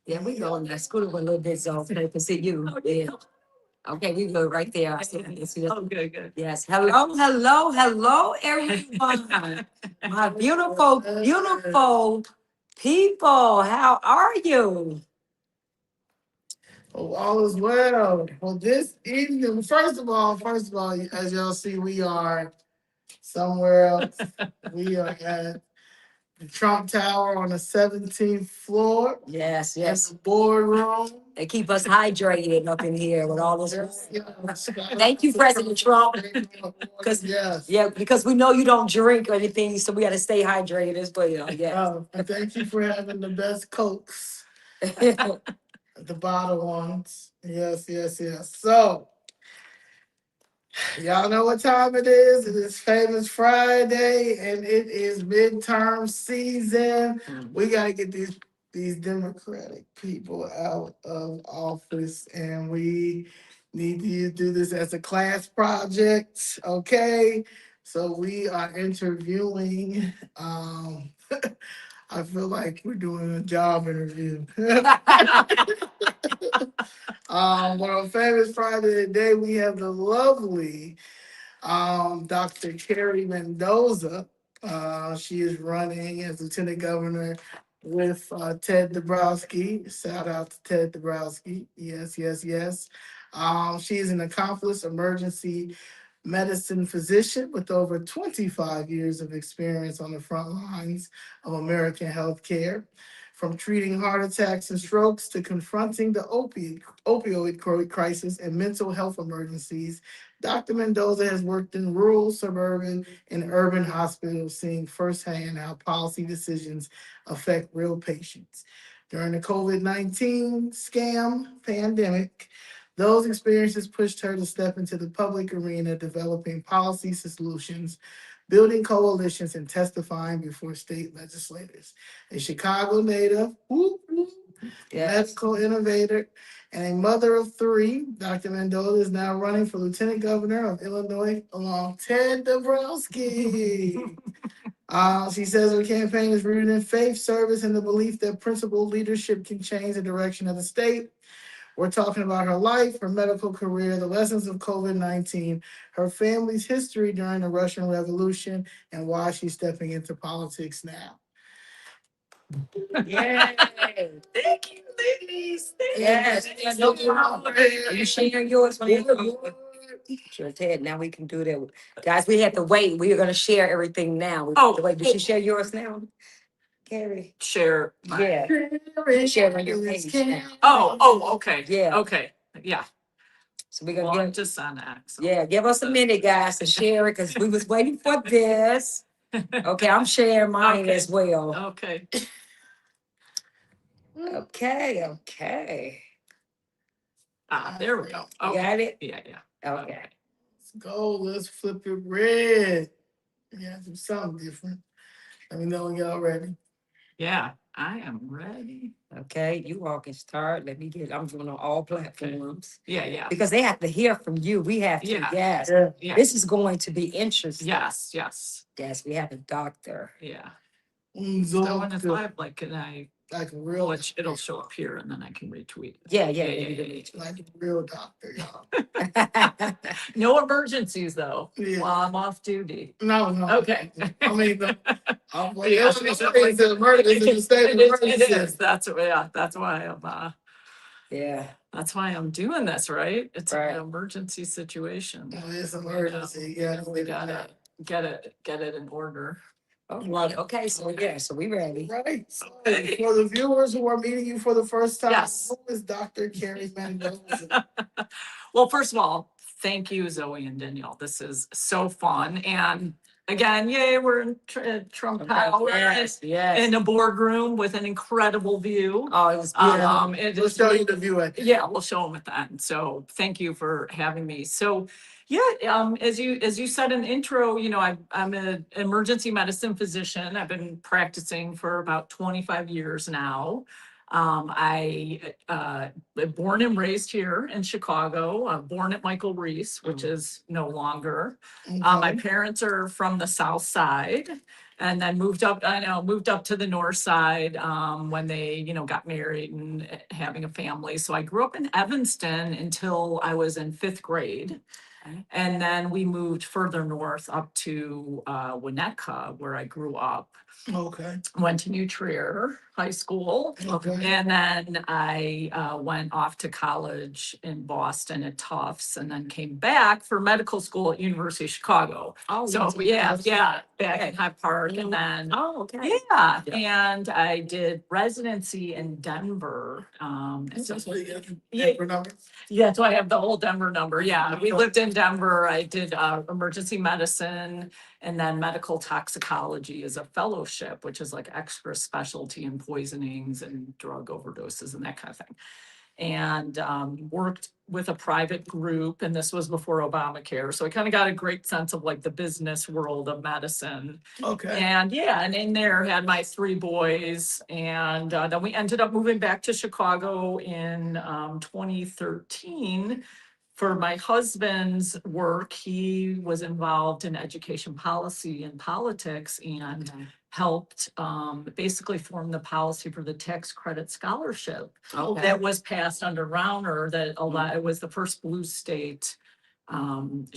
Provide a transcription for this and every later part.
Yeah, we go in that scooter with a little bit, so I can see you. Yeah. Okay, we go right there. Oh, good, good. Yes. Hello, hello, hello, everyone. My beautiful, beautiful people. How are you? Oh, all is well. Well, this evening, first of all, as y'all see, we are somewhere else. We are at the Trump Tower on the 17th floor. Yes, In yes. the boardroom. They keep us hydrated up in here with all this. Yes. Thank you, President Trump. Because Yes. yeah, because we know you don't drink or anything, so we got to stay hydrated as well. Yeah. And thank you for having the best Cokes, the bottle ones. Yes, yes, yes. So, y'all know what time it is. It is Famous Friday, and it is midterm season. We gotta get these Democratic people out of office, and we need to do this as a class project. Okay, so we are interviewing. I feel like we're doing a job interview. But on Famous Friday today, we have the lovely Dr. Carrie Mendoza. She is running as Lieutenant Governor with Ted Dabrowski. Shout out to Ted Dabrowski. Yes, yes, yes. She is an accomplished emergency medicine physician with over 25 years of experience on the front lines of American healthcare. From treating heart attacks and strokes to confronting the opioid crisis and mental health emergencies, Dr. Mendoza has worked in rural, suburban, and urban hospitals, seeing firsthand how policy decisions affect real patients. During the COVID-19 scam pandemic, those experiences pushed her to step into the public arena, developing policy solutions, building coalitions, and testifying before state legislators. A Chicago native, medical innovator, and a mother of three, Dr. Mendoza is now running for Lieutenant Governor of Illinois along Ted Dabrowski. She says her campaign is rooted in faith, service, and the belief that principled leadership can change the direction of the state. We're talking about her life, her medical career, the lessons of COVID-19, her family's history during the Russian Revolution, and why she's stepping into politics now. Yay. Thank you, ladies. Yes. No problem. Are you sharing yours? Sure, Ted. Now we can do that. Guys, we have to wait. We are going to share everything now. We have to wait. Did she share yours now? Carrie. Share. Yeah. Share on your page now. Oh, okay. Yeah. Okay. Yeah. So we're going to Well, give. just on X. Yeah, give us a minute, guys, to share it because we was waiting for this. Okay, I'm sharing mine Okay. as well. Okay. Okay. There we go. You Okay. got it? Yeah. Okay. Let's go. Let's flip your bread. Yeah, do something different. Let me know when y'all ready. Yeah, I am ready. Okay, you all can start. I'm doing on all platforms. Yeah. Because they have to hear from you. We have to, Yeah. yes. Yeah. This is going to be interesting. Yes. Yes, we have a doctor. Yeah. So So when it's live, like, can I, like a real, which it'll show up here and then I can retweet. Yeah. like a real doctor, y'all. No emergencies though, Yeah. while I'm off duty. No. Okay. I mean, Yeah, it's an emergency. It's a state of emergency. It is. That's why I'm. Yeah. That's why I'm doing this, right? It's Right. an emergency situation. It's an emergency. Yeah, We gotta get it in order. Okay, so we ready. Right. So for the viewers who are meeting you for the first time, Yes. who is Dr. Carrie Mendoza? Well, first of all, thank you, Zoe and Danielle. This is so fun. And again, yay, we're in Trump Tower. Yes. In a boardroom with an incredible view. Oh, it was beautiful. We'll show you the view at Yeah, we'll show them at the end. So thank you for having me. So yeah, as you said in the intro, I'm an emergency medicine physician. I've been practicing for about 25 years now. I born and raised here in Chicago, born at Michael Reese, which is no longer. My parents are from the South Side. and then moved up to the north side when they, got married and having a family. So I grew up in Evanston until I was in 5th grade. And then we moved further north up to Winnetka, where I grew up. Okay. Went to New Trier High School. Okay. And then I went off to college in Boston at Tufts, and then came back for medical school at University of Chicago. Oh, So back in Hyde Park, and then okay. yeah, and I did residency in Denver. That's what you got. Yeah. For numbers. Yeah, so I have the whole Denver number. Yeah, we lived in Denver. I did emergency medicine and then medical toxicology as a fellowship, which is like extra specialty in poisonings and drug overdoses and that kind of thing. And worked with a private group, and this was before Obamacare. So I kind of got a great sense of like the business world of medicine. Okay. And and in there had my 3 boys. And then we ended up moving back to Chicago in 2013 for my husband's work. He was involved in education policy and politics, and helped basically form the policy for the tax credit scholarship that was passed under Rauner, that it was the first blue state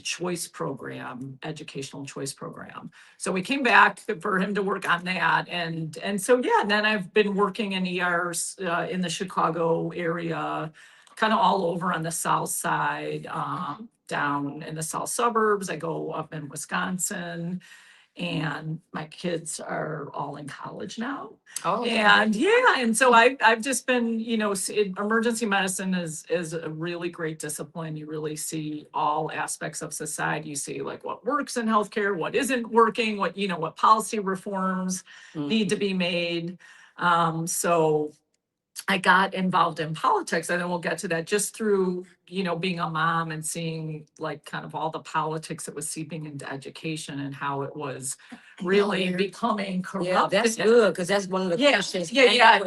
choice program, educational choice program. So we came back for him to work on that. And so, and then I've been working in ERs in the Chicago area, kind of all over on the south side, down in the south suburbs. I go up in Wisconsin, and my kids are all in college now. And and so I've just been, emergency medicine is a really great discipline. You really see all aspects of society. You see like what works in healthcare, what isn't working, what policy reforms need to be made. So I got involved in politics, and then we'll get to that, just through, being a mom and seeing like kind of all the politics that was seeping into education and how it was really becoming corrupt. Yeah, that's good, because that's one of the questions. Yeah.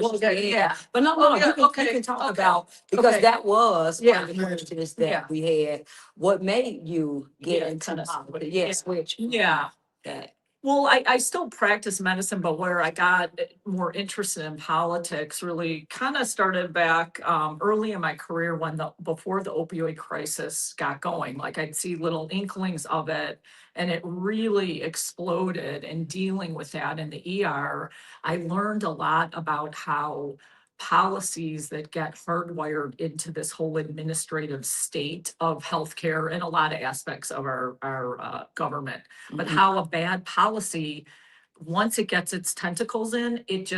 But no, you can talk about, because that was one of the questions that we had. What made you get into politics? Yes, which that. Well, I still practice medicine, but where I got more interested in politics really kind of started back early in my career, before the opioid crisis got going. Like I'd see little inklings of it, and it really exploded. And dealing with that in the ER, I learned a lot about how policies that get hardwired into this whole administrative state of healthcare and a lot of aspects of our government, but how a bad policy, once it gets its tentacles in, it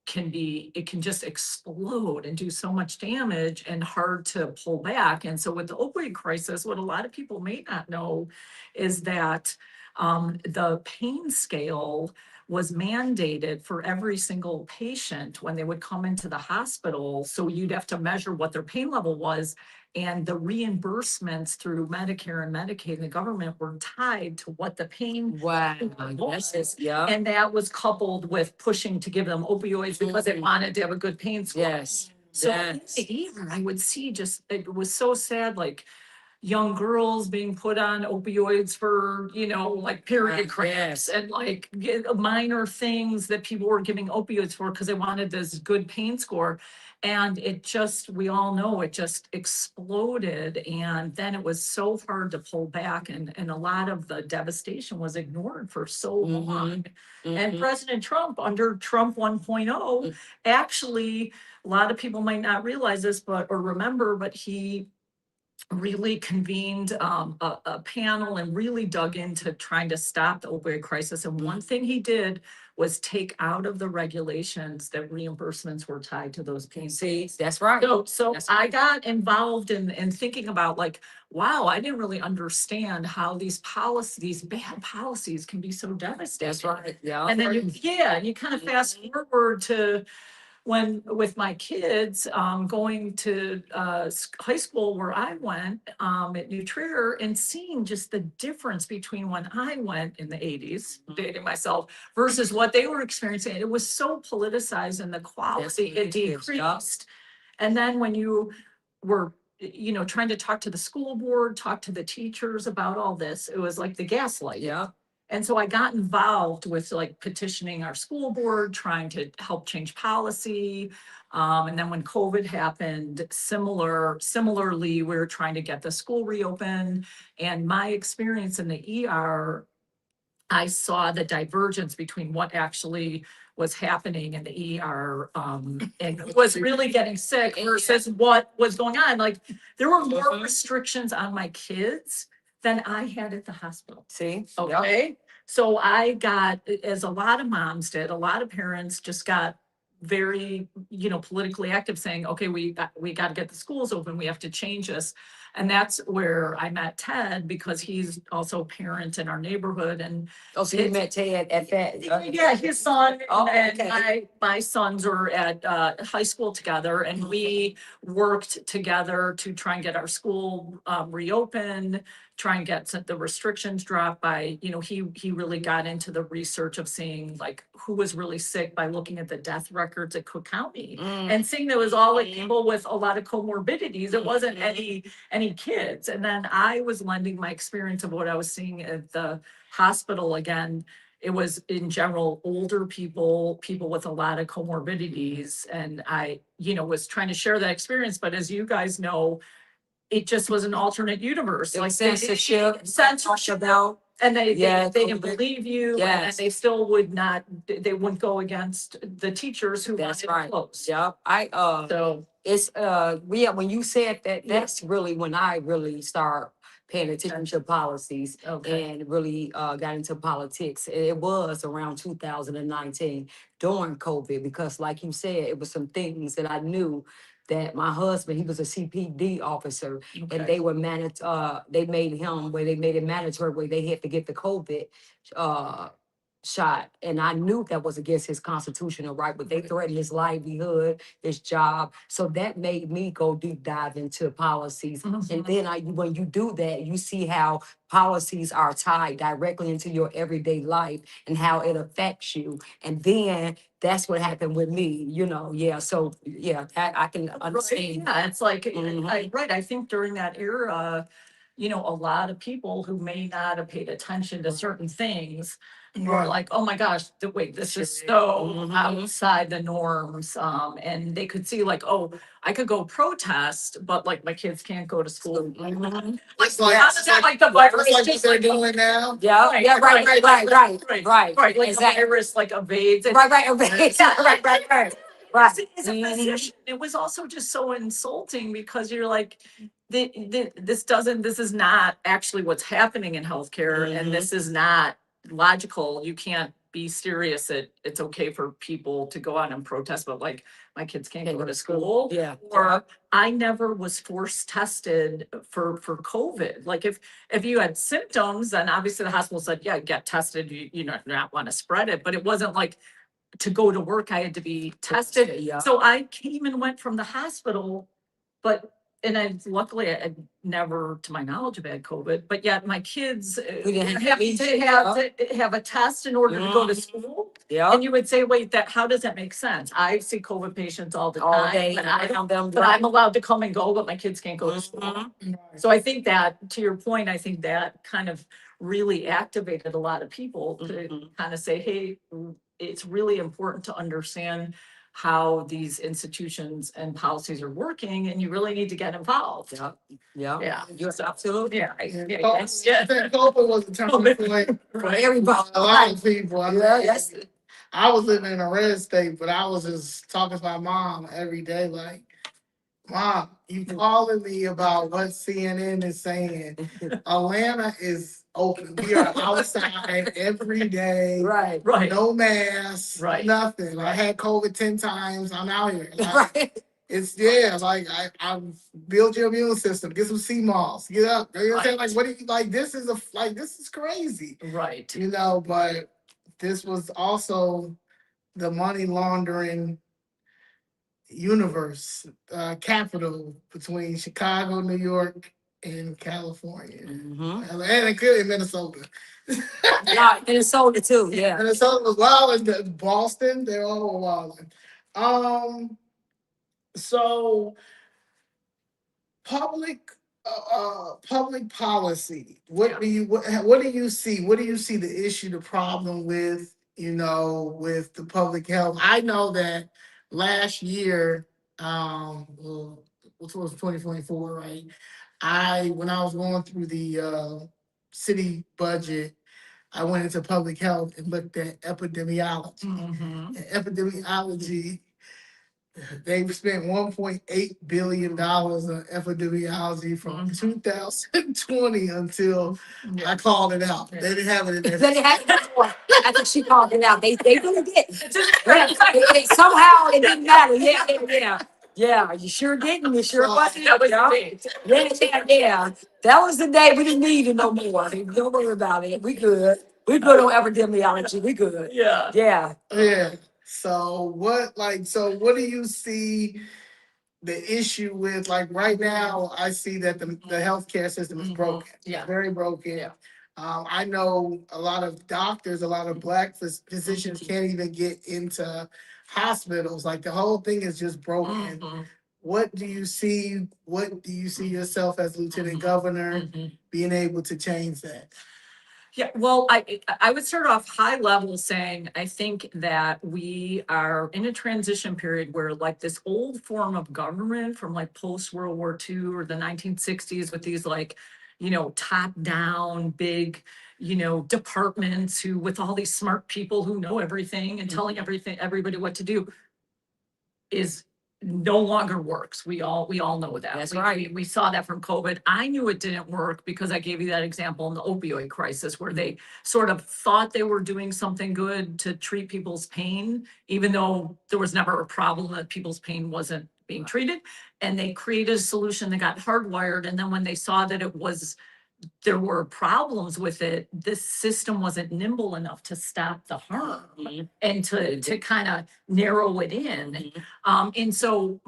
can just explode and do so much damage and hard to pull back. And so with the opioid crisis, what a lot of people may not know is that the pain scale was mandated for every single patient when they would come into the hospital. So you'd have to measure what their pain level was. And the reimbursements through Medicare and Medicaid and the government were tied to what the pain was. And that was coupled with pushing to give them opioids because they wanted to have a good pain score. So in the ER, I would see it was so sad, like young girls being put on opioids for, like period cramps and like minor things that people were giving opioids for because they wanted this good pain score. And we all know it just exploded. And then it was so hard to pull back. And a lot of the devastation was ignored for so long. And President Trump, under Trump 1.0, actually, a lot of people might not realize this, or remember, but he really convened a panel and really dug into trying to stop the opioid crisis. And one thing he did was take out of the regulations that reimbursements were tied to those pain. See, that's right. So I got involved in thinking about like, wow, I didn't really understand how these bad policies can be so devastating. That's right. Yeah. And then you kind of fast forward to when with my kids going to high school where I went at New Trier, and seeing just the difference between when I went in the 80s, dating myself, versus what they were experiencing. It was so politicized, and the quality it decreased. And then when you were trying to talk to the school board, talk to the teachers about all this, it was like the gaslight. Yeah. And so I got involved with like petitioning our school board, trying to help change policy. And then when COVID happened, similarly, we were trying to get the school reopened. And my experience in the ER, I saw the divergence between what actually was happening in the ER, and who was really getting sick versus what was going on. Like, there were more restrictions on my kids than I had at the hospital. See? Yep. Okay, so I got, as a lot of moms did, a lot of parents just got very, politically active, saying, okay, we got to get the schools open, we have to change this. And that's where I met Ted, because he's also a parent in our neighborhood. And Oh, so you met Ted at that? yeah, his son Oh, and okay. my sons are at high school together, and we worked together to try and get our school reopened, try and get the restrictions dropped by, he really got into the research of seeing like who was really sick by looking at the death records at Cook County, and seeing there was all like people with a lot of comorbidities. It wasn't any kids. And then I was lending my experience of what I was seeing at the hospital. Again, it was in general older people with a lot of comorbidities. And I, was trying to share that experience. But as you guys know, it just was an alternate universe. Like Censorship, about. and they Yeah, didn't believe you, and Yes. they still would not, they wouldn't go against the teachers who That's wanted right. to close. Yep. So, It's when you said that, that's really when I really start paying attention to policies okay, and really got into politics. It was around 2019 during COVID, because like you said, it was some things that I knew that my husband, he was a CPD officer, and okay, they were they made him where they made it mandatory where they had to get the COVID shot. And I knew that was against his constitutional right, but they threatened his livelihood, his job. So that made me go deep dive into policies. And then when you do that, you see how policies are tied directly into your everyday life and how it affects you. And then that's what happened with me, yeah. So yeah, that I can understand. yeah, it's like, Mhm. right, I think during that era, a lot of people who may not have paid attention to certain things were Right. like, oh my gosh, wait, this is Sure. so Mhm. outside the norms. And they could see like, oh, I could go protest, but like my kids can't go to school. Mhm. It's like, How does that like the virus it's like just they're like, doing now. Yeah, Right, yeah, right, right, right. right, like the Exactly. virus like evades it. Right, right. As a physician, it was also just so insulting, because you're like, this is not actually what's happening in healthcare, and this is not logical. You can't be serious that it's okay for people to go out and protest, but like my kids can't go to school. Yeah. Or I never was force tested for COVID. Like if you had symptoms, then obviously the hospital said, yeah, get tested. You not want to spread it, but it wasn't like to go to work, I had to be tested. Yeah. So I came and went from the hospital, and luckily I never, to my knowledge, have had COVID, but yet my kids We didn't have to have a test in order to go to school. Yeah. And you would say, wait, how does that make sense? I see COVID patients all the All time, day. but I'm allowed to come and go, but my kids can't go to school. So I think that, to your point, I think that kind of really activated a lot of people to kind of say, hey, it's really important to understand how these institutions and policies are working, and you really need to get involved. Yeah. You're absolutely Yeah. COVID was a turning point For everybody. for a lot of people. Yes. I was living in a red state, but I was just talking to my mom every day, like, Mom, you calling me about what CNN is saying. Atlanta is open. We are outside every day. Right. No mask. Right. Nothing. I had COVID 10 times. I'm out here. Like, it's like I build your immune system. Get some sea moss. Get up. You know what I'm saying? Like, what do you like? This is crazy. Right. But this was also the money laundering universe, capital between Chicago, New York, and California. And it could in Minnesota. Yeah, Minnesota too. Yeah. Minnesota was wild, and Boston, they all were wild. So public public policy. What do you see? What do you see the issue, the problem with, with the public health? I know that last year, well, which was 2024, right? When I was going through the city budget, I went into public health and looked at epidemiology. Mhm. And epidemiology, they've spent $1.8 billion on epidemiology from 2020 until I called it out. They didn't have it in there. They had before. I think she called it out. They really did. Yeah, somehow it didn't matter. Yeah. You sure didn't. You sure wasn't. That was Yeah. the Yeah. That was the day we didn't need it no more. Don't worry about it. We good. We good on epidemiology. We good. Yeah. Yeah. Yeah. So what do you see the issue with? Like right now, I see that the healthcare system is broken. Yeah. Very broken. Yeah. I know a lot of doctors, a lot of Black physicians can't even get into hospitals. Like the whole thing is just broken. Mhm. What do you see? What do you see yourself as lieutenant governor Mhm. being able to change that? Yeah, well, I would start off high level saying, I think that we are in a transition period where like this old form of government from like post World War II or the 1960s with these like, top down big, departments who with all these smart people who know everything and telling everybody what to do is no longer works. We all know that. That's We- right. We saw that from COVID. I knew it didn't work because I gave you that example in the opioid crisis where they sort of thought they were doing something good to treat people's pain, even though there was never a problem that people's pain wasn't being treated. And they created a solution that got hardwired. And then when they saw that there were problems with it, this system wasn't nimble enough to stop the harm and to kind of narrow it in. And so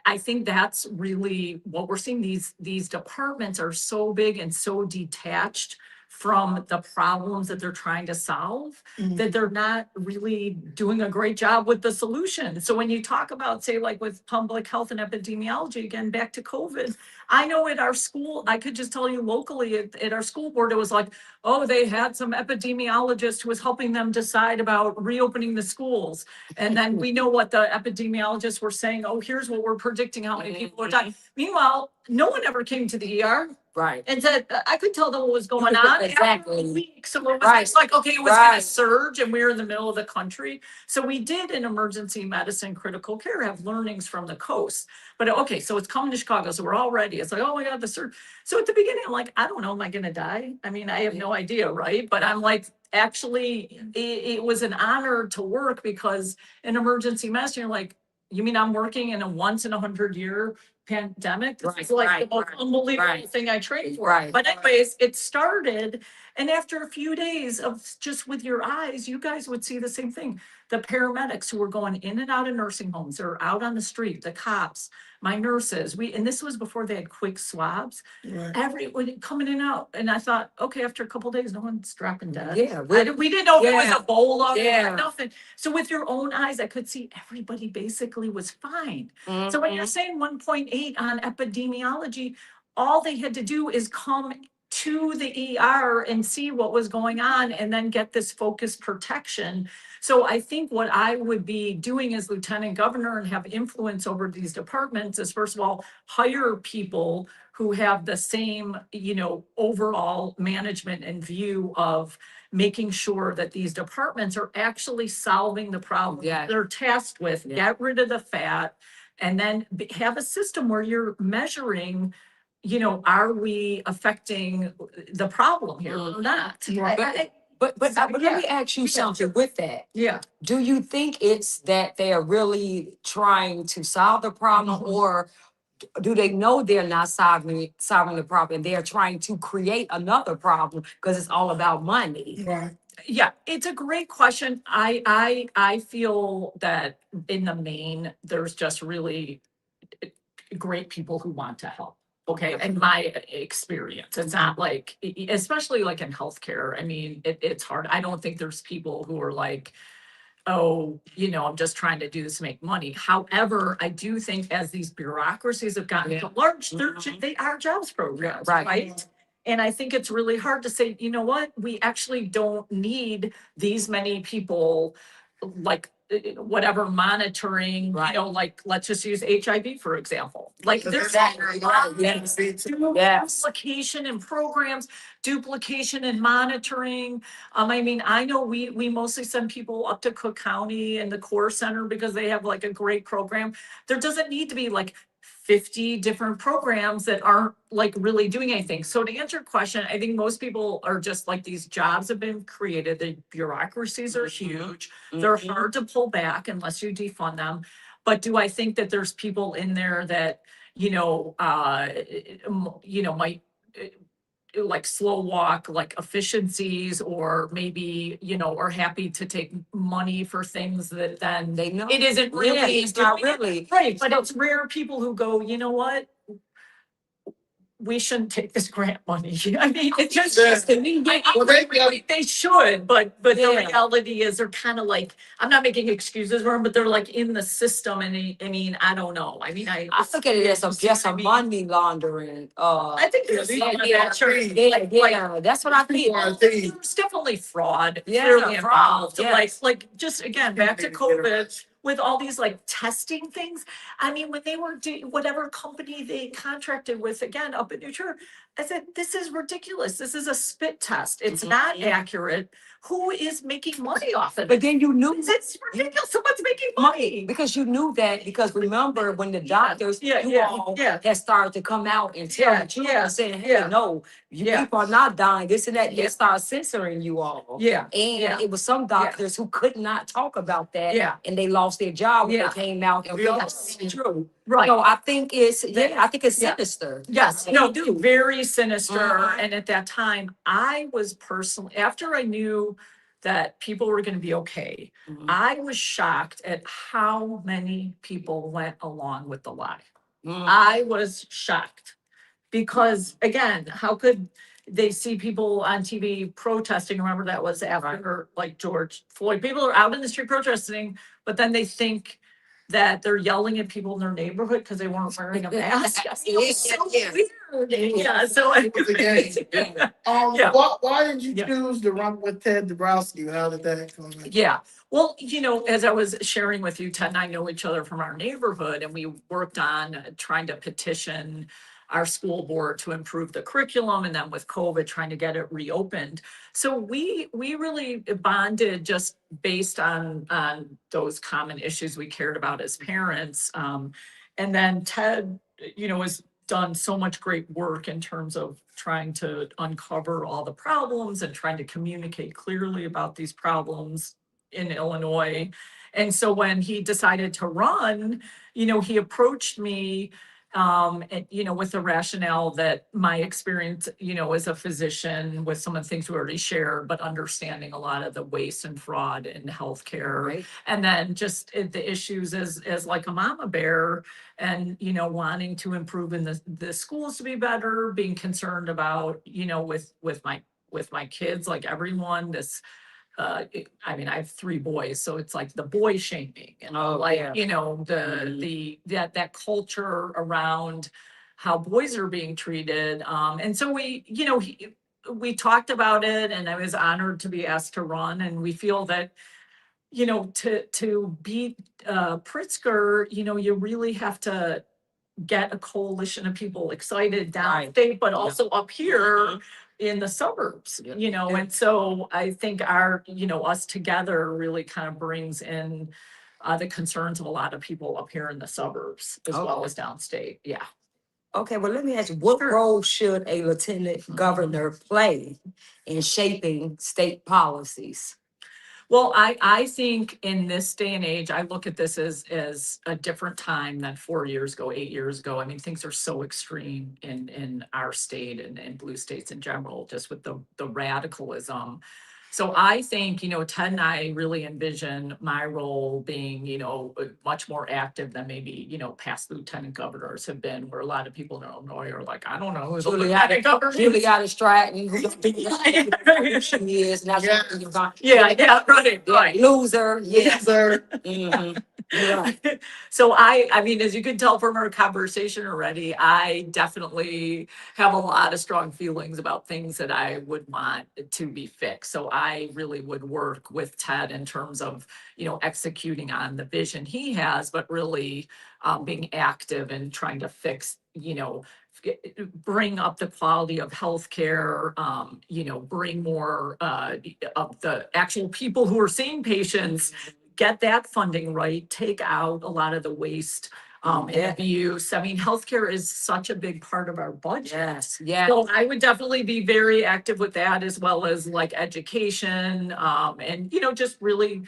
I think that's really what we're seeing. These departments are so big and so detached from the problems that they're trying to solve that they're not really doing a great job with the solution. So when you talk about, say, like with public health and epidemiology, again, back to COVID, I know at our school, I could just tell you locally at our school board, it was like, oh, they had some epidemiologist who was helping them decide about reopening the schools. And then we know what the epidemiologists were saying, oh, here's what we're predicting how many people are dying. Meanwhile, no one ever came to the ER. Right. And said, I could tell them what was going on. Exactly. After a week. So it was Right. just like, okay, it was gonna Right. surge and we were in the middle of the country. So we did in emergency medicine, critical care, have learnings from the coast. But okay, so it's coming to Chicago. So we're all ready. It's like, oh my God, the surge. So at the beginning, I'm like, I don't know, am I gonna die? I mean, I have no idea, right? But I'm like, actually, it was an honor to work because in emergency medicine, you're like, you mean I'm working in a once in 100-year pandemic? This is like the most unbelievable thing I trained for. Right. But anyways, it started, and after a few days of just with your eyes, you guys would see the same thing. The paramedics who were going in and out of nursing homes or out on the street, the cops, my nurses, and this was before they had quick swabs. Right. Everyone coming in and out. And I thought, okay, after a couple of days, no one's dropping dead. Yeah. We didn't know if it was Yeah. Ebola Yeah. or nothing. So with your own eyes, I could see everybody basically was fine. So when you're saying 1.8 on epidemiology, all they had to do is come to the ER and see what was going on and then get this focused protection. So I think what I would be doing as lieutenant governor and have influence over these departments is, first of all, hire people who have the same, overall management and view of making sure that these departments are actually solving the problem Yeah. they're tasked with. Yeah. Get rid of the fat, and then have a system where you're measuring, are we affecting the problem here or not? Right. But let me ask you something with that. Yeah. Do you think it's that they are really trying to solve the problem, or do they know they're not solving the problem? They're trying to create another problem because it's all about money. Right. Yeah, it's a great question. I feel that in the main, there's just really great people who want to help. Okay, and my experience, it's not like, especially like in healthcare. I mean, it's hard. I don't think there's people who are like, oh, I'm just trying to do this to make money. However, I do think as these bureaucracies have gotten so large, they are jobs programs, right? And I think it's really hard to say, you know what, we actually don't need these many people, like whatever monitoring, like let's just use HIV, for example. Like there's duplication in programs, duplication in monitoring. I mean, I know we mostly send people up to Cook County and the Core Center because they have like a great program. There doesn't need to be like 50 different programs that aren't like really doing anything. So to answer your question, I think most people are just like, these jobs have been created, the bureaucracies are huge. They're hard to pull back unless you defund them. But do I think that there's people in there that, might like slow walk like efficiencies, or maybe, are happy to take money for things that then They know it isn't really, it's not really. right, but it's rare people who go, you know what? We shouldn't take this grant money. I mean, it's just, they should, but the reality is they're kind of like, I'm not making excuses for them, but they're like in the system. And I mean, I don't know. I mean, I look at it as just a money laundering. I think there's some of that, sure. That's what I feel. There's definitely fraud clearly involved. Like just again, back to COVID with all these like testing things. I mean, when they were doing whatever company they contracted with, again, up in New Jersey, I said, this is ridiculous. This is a spit test. It's not accurate. Who is making money off of it? But then you knew It's ridiculous. Someone's making money. because you knew that, because remember when the doctors had started to come out and tell the truth and saying, hey, no, you people are not dying, this and that. They start censoring you all. And it was some doctors who could not talk about that. And they lost their job when they came out and realized it's true. Right. So I think it's sinister. Yes, no, very sinister. And at that time, I was personally, after I knew that people were going to be okay, I was shocked at how many people went along with the lie. I was shocked because, again, how could they see people on TV protesting? Remember, that was after like George Floyd. People are out in the street protesting, but then they think that they're yelling at people in their neighborhood because they weren't wearing a mask. It's so weird. Yeah. So why did you choose to run with Ted Dabrowski? How did that come in? Yeah. Well, as I was sharing with you, Ted and I know each other from our neighborhood, and we worked on trying to petition our school board to improve the curriculum, and then with COVID, trying to get it reopened. So we really bonded just based on those common issues we cared about as parents. And then Ted, has done so much great work in terms of trying to uncover all the problems and trying to communicate clearly about these problems in Illinois. And so when he decided to run, he approached me with the rationale that my experience, as a physician with some of the things we already shared, but understanding a lot of the waste and fraud in healthcare. Right. And then just the issues as like a mama bear and, wanting to improve in the schools to be better, being concerned about, with my kids, like everyone, this, I mean, I have 3 boys, so it's like the boy shaming and that culture around how boys are being treated. And so we talked about it, and I was honored to be asked to run. And we feel that, to beat Pritzker, you really have to get a coalition of people excited downstate, but also up here in the suburbs, and so I think our, us together really kind of brings in the concerns of a lot of people up here in the suburbs as well as downstate. Yeah. Okay, well, let me ask you, what role should a lieutenant governor play in shaping state policies? Well, I think in this day and age, I look at this as a different time than 4 years ago, 8 years ago. I mean, things are so extreme in our state and blue states in general, just with the radicalism. So I think, Ted and I really envision my role being, much more active than maybe, past lieutenant governors have been, where a lot of people in Illinois are like, I don't know who the lieutenant governor is. Julia Stratton, who she is, now Yeah. you're gone. Yeah, right. Loser, Yes, sir. Mhm. You're right. So I mean, as you can tell from our conversation already, I definitely have a lot of strong feelings about things that I would want to be fixed. So I really would work with Ted in terms of, executing on the vision he has, but really being active and trying to fix, bring up the quality of healthcare, bring more of the actual people who are seeing patients, get that funding right, take out a lot of the waste and abuse. I mean, healthcare is such a big part of our budget. Yes. So I would definitely be very active with that, as well as like education, and, just really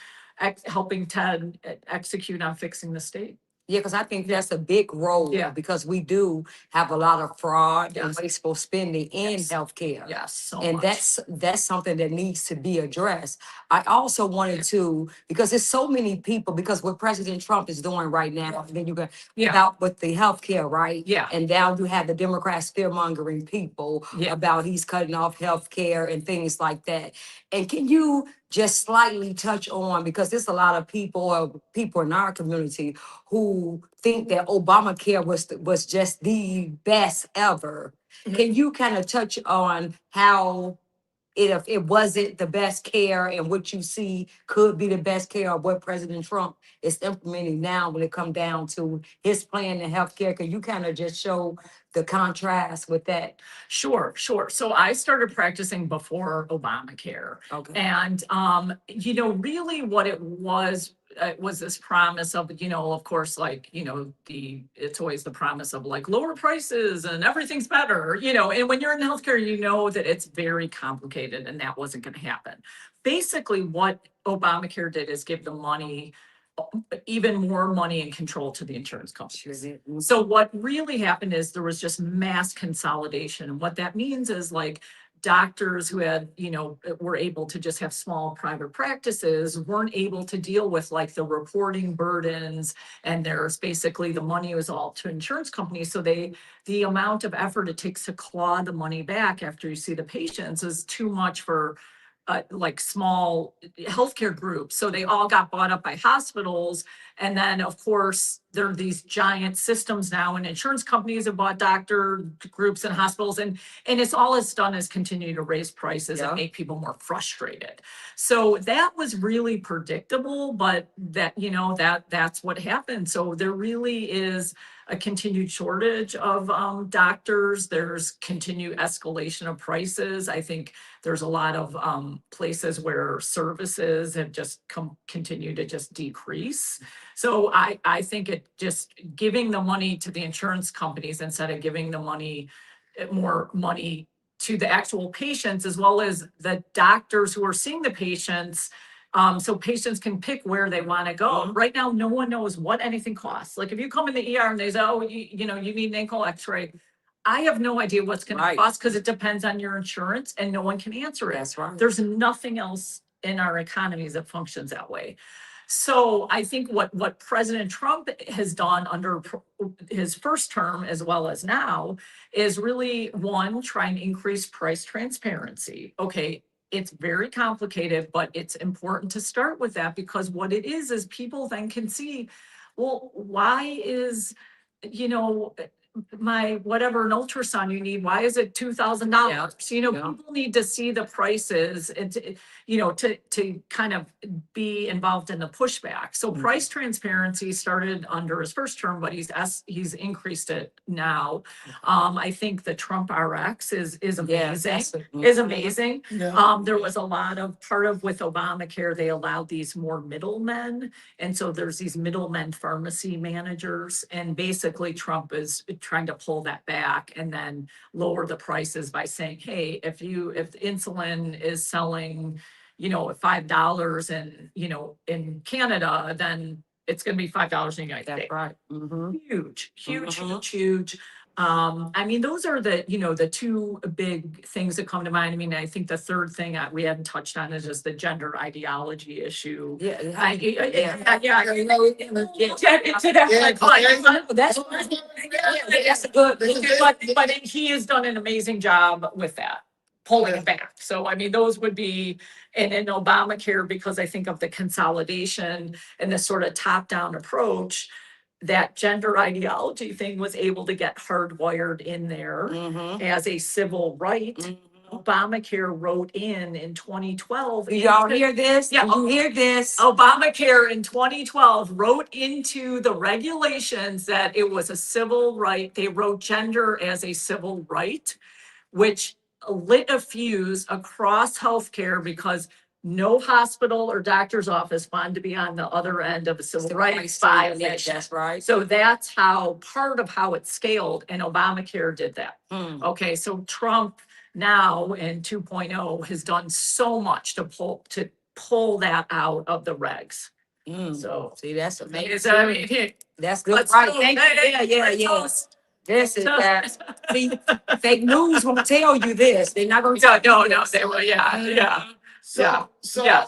helping Ted execute on fixing the state. Yeah, because I think that's a big role. Yeah. Because we do have a lot of fraud and Yes. wasteful spending in Yes. healthcare. Yes, so And much. that's something that needs to be addressed. I also wanted to, because there's so many people, because what President Trump is doing right now, and then you got about with the healthcare, right? Yeah. And now you have the Democrats fear mongering people about he's cutting off healthcare and things like that. And can you just slightly touch on, because there's a lot of people in our community who think that Obamacare was just the best ever. Can you kind of touch on how if it wasn't the best care and what you see could be the best care, of what President Trump is implementing now when it comes down to his plan in healthcare? Can you kind of just show the contrast with that? Sure. So I started practicing before Obamacare. Okay. And, really what it was this promise of, of course, like, it's always the promise of like lower prices and everything's better, and when you're in healthcare, you know that it's very complicated, and that wasn't going to happen. Basically, what Obamacare did is give the money, even more money and control to the insurance companies. So what really happened is there was just mass consolidation. And what that means is like doctors who had, were able to just have small private practices weren't able to deal with like the reporting burdens, and there's basically the money was all to insurance companies. So the amount of effort it takes to claw the money back after you see the patients is too much for like small healthcare groups. So they all got bought up by hospitals. And then of course, there are these giant systems now, and insurance companies have bought doctor groups and hospitals. And it's done is continue to raise prices and make people more frustrated. So that was really predictable, but that's what happened. So there really is a continued shortage of doctors. There's continued escalation of prices. I think there's a lot of places where services have just continued to just decrease. So I think it just giving the money to the insurance companies instead of giving the money, more money to the actual patients, as well as the doctors who are seeing the patients. So patients can pick where they want to go. Right now, no one knows what anything costs. Like if you come in the ER and they say, oh, you need an ankle x-ray, I have no idea what's going to cost, because it depends on your insurance and no one can answer it. That's right. There's nothing else in our economies that functions that way. So I think what President Trump has done under his first term, as well as now, is really, one, try and increase price transparency. Okay, it's very complicated, but it's important to start with that, because what it is people then can see, well, why is, my whatever an ultrasound you need, why is it $2,000? People need to see the prices and to kind of be involved in the pushback. So price transparency started under his first term, but he's increased it now. I think the Trump RX is amazing. Is amazing. There was a lot of with Obamacare, they allowed these more middlemen. And so there's these middlemen pharmacy managers, and basically Trump is trying to pull that back and then lower the prices by saying, hey, if insulin is selling, at $5 and, in Canada, then it's going to be $5 in the United States. Right. Huge. I mean, those are the, the two big things that come to mind. I mean, I think the third thing we hadn't touched on is just the gender ideology issue. Yeah. That's good. But he has done an amazing job with that, pulling it back. So, I mean, those would be, and in Obamacare, because I think of the consolidation and the sort of top-down approach, that gender ideology thing was able to get hardwired in there Mhm. as a civil right. Mhm. Obamacare wrote in 2012. Do y'all hear this? Yeah. Do you hear this? Obamacare in 2012 wrote into the regulations that it was a civil right. They wrote gender as a civil right, which lit a fuse across healthcare because no hospital or doctor's office wanted to be on the other end of a civil rights violation. That's right. So that's how, part of how it scaled, and Obamacare did that. Okay, so Trump now in 2.0 has done so much to pull that out of the regs. So See, that's amazing. so, I mean, That's good. let's Right. go. Thank you. Yeah. Toast. This is that. See, fake news won't tell you this. They're not going to No, tell you no, this. they were, yeah. So Yeah.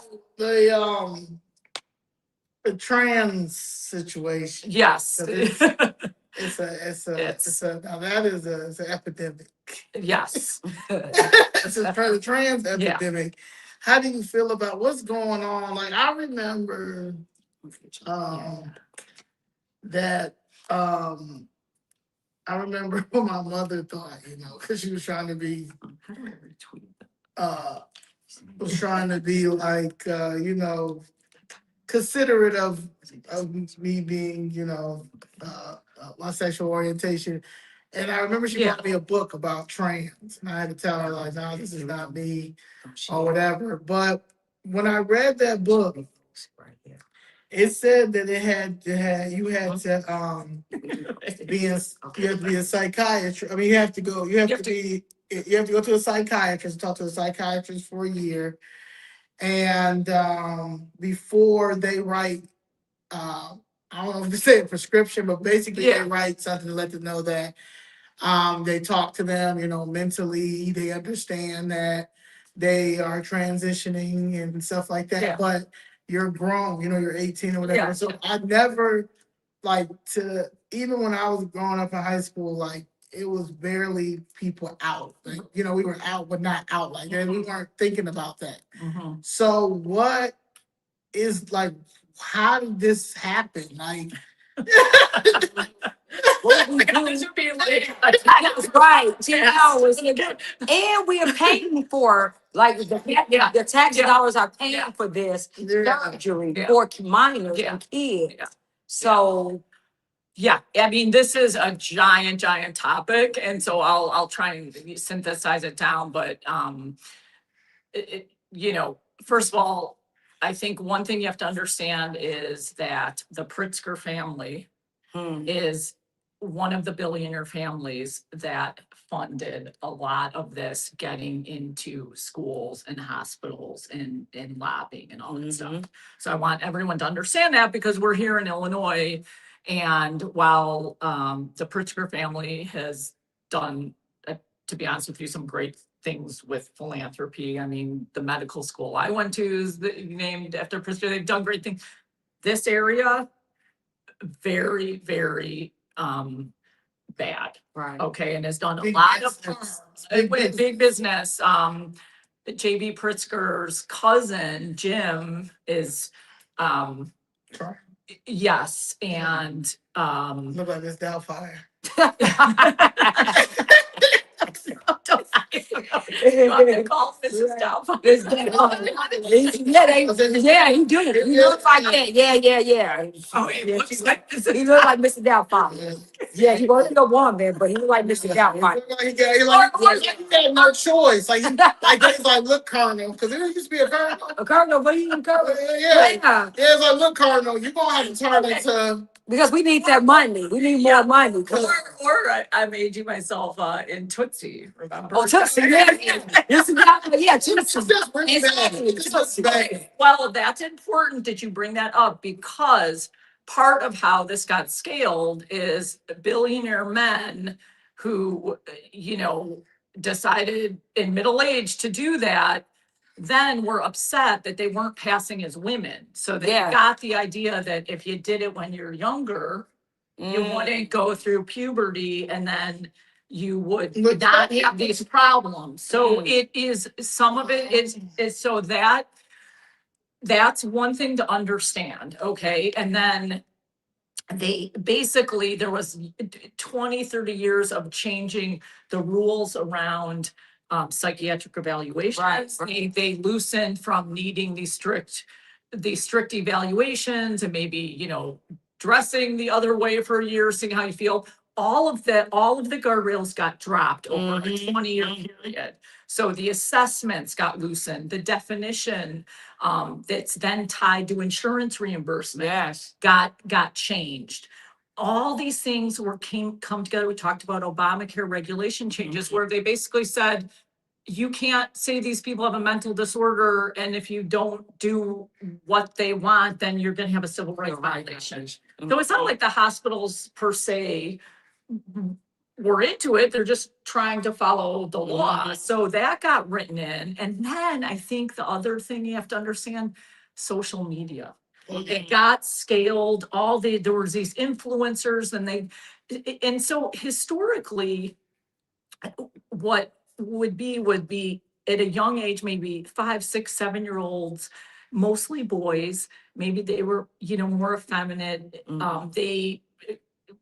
the trans situation. Yes. It's a now that is it's an epidemic. Yes. It's a trans epidemic. How do you feel about what's going on? Like I remember that I remember what my mother thought, because she was trying to be like considerate of me being, my sexual orientation. And I remember she bought me a book about trans, and I had to tell her like, no, this is not me or whatever. But when I read that book, it said that you had to be a psychiatrist. I mean, you have to go to a psychiatrist, talk to a psychiatrist for a year, and before they write, I don't know if they say a prescription, but basically they write something to let them know that they talk to them, mentally, they understand that they are transitioning and stuff like that. Yeah. But you're grown, you're 18 or whatever. So I never even when I was growing up in high school, like it was barely people out. Like, we were out, but not out like that. We weren't thinking about that. So what is like, how did this happen? Like, What we do is that's right. And we are paying for the tax dollars are paying for this surgery for minors and kids. So yeah, I mean, this is a giant topic, and so I'll try and synthesize it down. But first of all, I think one thing you have to understand is that the Pritzker family is one of the billionaire families that funded a lot of this getting into schools and hospitals and lobbying and all that stuff. So I want everyone to understand that because we're here in Illinois. And while the Pritzker family has done, to be honest with you, some great things with philanthropy. I mean, the medical school I went to is named after Pritzker. They've done great things. This area, very, very bad. right. Okay, and has done a Big lot business. of big business. JB Pritzker's cousin Jim is yes, and look like Miss Doubtfire. You want me to call Mrs. Doubtfire? Yeah, he do it. He looks like that. Yeah. Oh, he looks like Mrs. He looks like Mr. Doubtfire. Yeah, he wasn't a woman, but he looked like Mr. Doubtfire. He got no choice. Like he's like, look, Colonel, because there used to be a Colonel. A colonel, but he didn't colonel. Yeah, it's like, look, Colonel, you're gonna have to turn into. Because we need that money. We need more money. Or I made you myself in Tootsie, remember? Oh, Tootsie, Tootsie. Well, that's important that you bring that up because part of how this got scaled is billionaire men who, decided in middle age to do that, then were upset that they weren't passing as women. So they Yeah. got the idea that if you did it when you're younger, you wouldn't go through puberty and then you would But not that- have these problems. So it is, some of it is so that's one thing to understand, okay? And then they basically, there was 20, 30 years of changing the rules around psychiatric evaluations. Right. They loosened from needing these strict evaluations and maybe, dressing the other way for a year, seeing how you feel. All of the guardrails got dropped over a 20-year period. So the assessments got loosened, the definition that's then tied to insurance reimbursement Yes. got changed. All these things come together. We talked about Obamacare regulation changes where they basically said, you can't say these people have a mental disorder, and if you don't do what they want, then you're gonna have a civil rights violation. So it's not like the hospitals per se were into it, they're just trying to follow the law. So that got written in. And then I think the other thing you have to understand, social media. It got scaled, there was these influencers and so historically, what would be at a young age, maybe 5, 6, 7-year-olds, mostly boys, maybe they were, more effeminate. They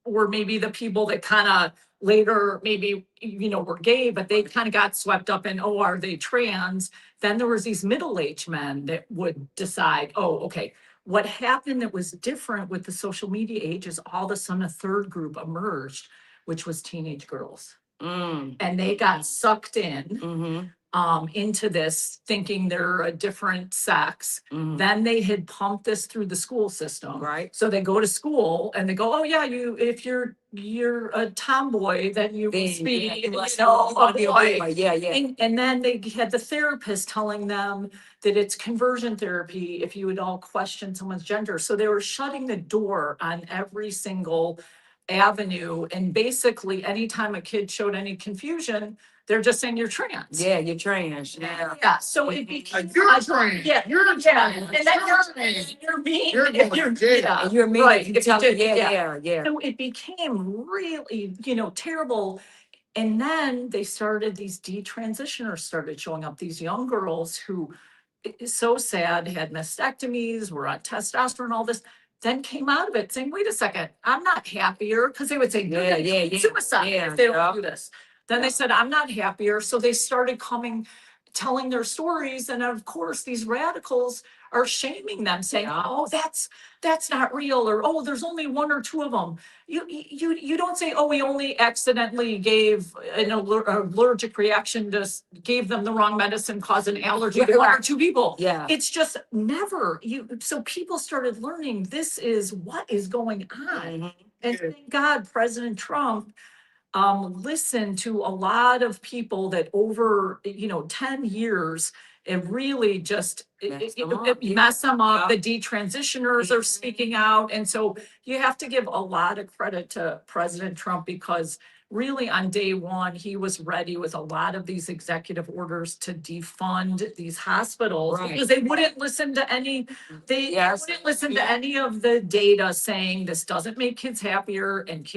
were maybe the people that kind of later maybe, were gay, but they kind of got swept up in, oh, are they trans? Then there was these middle-aged men that would decide, oh, okay, what happened that was different with the social media age is all of a sudden a third group emerged, which was teenage girls. And they got sucked in into this thinking they're a different sex. Then they had pumped this through the school system. Right. So they go to school and they go, oh yeah, if you're a tomboy, then you must be, a boy. Yeah. And then they had the therapist telling them that it's conversion therapy if you would all question someone's gender. So they were shutting the door on every single avenue. And basically, anytime a kid showed any confusion, they're just saying you're trans. Yeah, you're trans. Yeah. Yeah. So it became You're trans. Yeah. You're trans. And then you're mean. You're going to jail. Yeah. And you're mean Right. if you If you tell did- yeah. So it became really, terrible. And then these detransitioners started showing up, these young girls who is so sad, had mastectomies, were on testosterone, all this, then came out of it saying, wait a second, I'm not happier. Because they would say, you're gonna commit suicide if they don't do this. Then they said, I'm not happier. So they started telling their stories. And of course, these radicals are shaming them, saying, oh, that's not real, or oh, there's only 1 or 2 of them. You don't say, oh, we only accidentally gave an allergic reaction, just gave them the wrong medicine, caused an allergy to 1 or 2 people. Yeah. It's just never so people started learning this is what is going on. And thank God President Trump listened to a lot of people that over 10 years it really just mess them up. The detransitioners are speaking out. And so you have to give a lot of credit to President Trump, because really on day one, he was ready with a lot of these executive orders to defund these hospitals. Right. Because they wouldn't listen to any of the data saying this doesn't make kids happier, and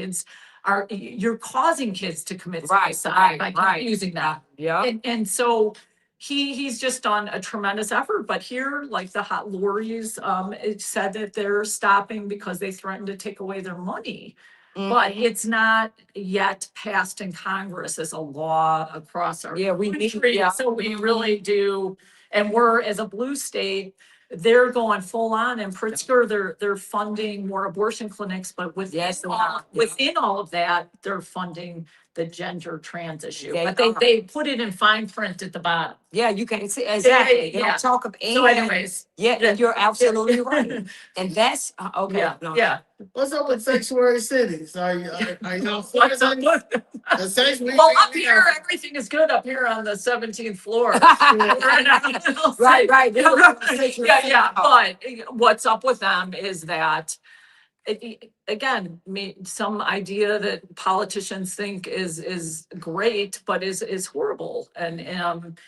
you're causing kids to commit suicide by using that. Yeah. And so he's just done a tremendous effort. But here, like the hot lorries, it said that they're stopping because they threatened to take away their money. But it's not yet passed in Congress as a law across our country. So we really do. And we're, as a blue state, they're going full on. In Pritzker, they're funding more abortion clinics, but within all of that, they're funding the gender trans issue. But they put it in fine print at the bottom. Yeah, you can see exactly. Yeah. Don't talk about So anyways. and you're absolutely right. And that's okay. Yeah. What's up with sanctuary cities? Are you What's up with the sanctuary? Well, up here, everything is good up here on the 17th floor. Right. Yeah. But what's up with them is that again, some idea that politicians think is great, but is horrible. And,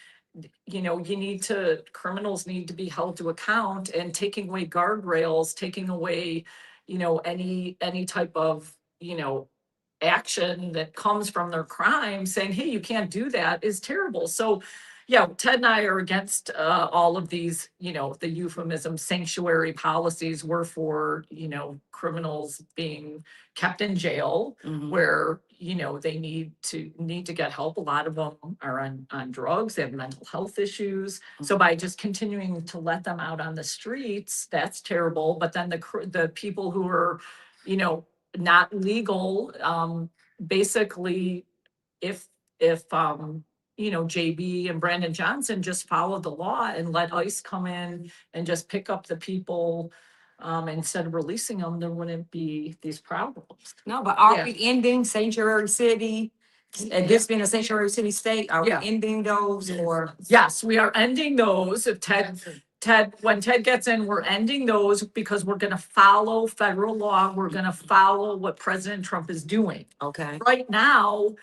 criminals need to be held to account, and taking away guardrails, taking away, any type of, action that comes from their crime, saying, hey, you can't do that, is terrible. So yeah, Ted and I are against all of these, the euphemism sanctuary policies were for, criminals being kept in jail where, they need to get help. A lot of them are on drugs, they have mental health issues. So by just continuing to let them out on the streets, that's terrible. But then the people who are, not legal, basically, if JB and Brandon Johnson just follow the law and let ICE come in and just pick up the people, instead of releasing them, there wouldn't be these problems. No, but are Yeah. we ending sanctuary city? And this being a sanctuary city state, are we Yeah. ending those or? Yes, we are ending those. If when Ted gets in, we're ending those because we're gonna follow federal law. We're gonna follow what President Trump is doing. Okay, Right now,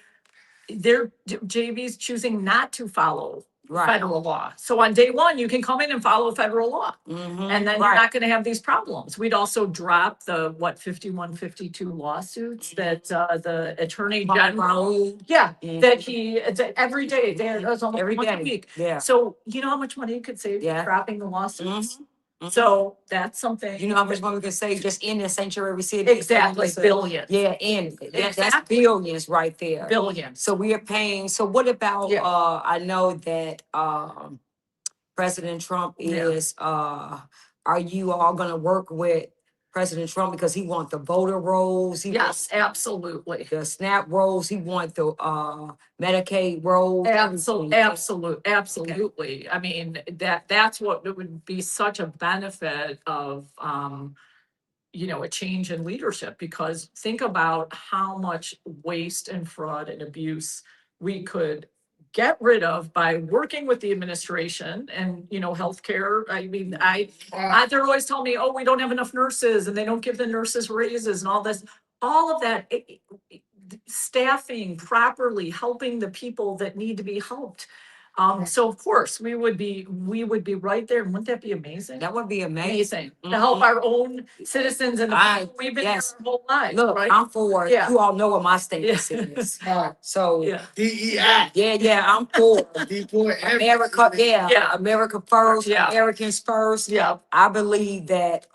JV's choosing not to follow right. federal law. So on day one, you can come in and follow federal law. And then you're not gonna have these problems. We'd also drop the 5152 lawsuits that the attorney general, that every day, there's almost Every once a day, week. yeah. So you know how much money you could save Yeah. dropping the lawsuits? So that's something. You know how much money we can save just in the sanctuary city? Exactly, billions. Yeah, and that's Exactly. billions right there. Billions. So we are paying, so what about, Yeah. I know that, President Trump is, are you all gonna work with President Trump because he wants the voter rolls? He wants Yes, absolutely. the SNAP rolls, he wants the, Medicaid rolls. Absolutely, everything. absolutely. I mean, that's what it would be such a benefit of, a change in leadership, because think about how much waste and fraud and abuse we could get rid of by working with the administration and, healthcare. I mean, they're always telling me, oh, we don't have enough nurses and they don't give the nurses raises and all this, all of that. Staffing properly, helping the people that need to be helped. So of course we would be right there. And wouldn't that be amazing? That would be amazing. To help our own citizens and the people we've been here yes. our whole lives, Look, right? I'm for, Yeah. you all know what my stance Yeah. is. So, Yeah. DEI. yeah, I'm for Deport America, Yeah. America first, Yeah. Americans first. Yeah. I believe that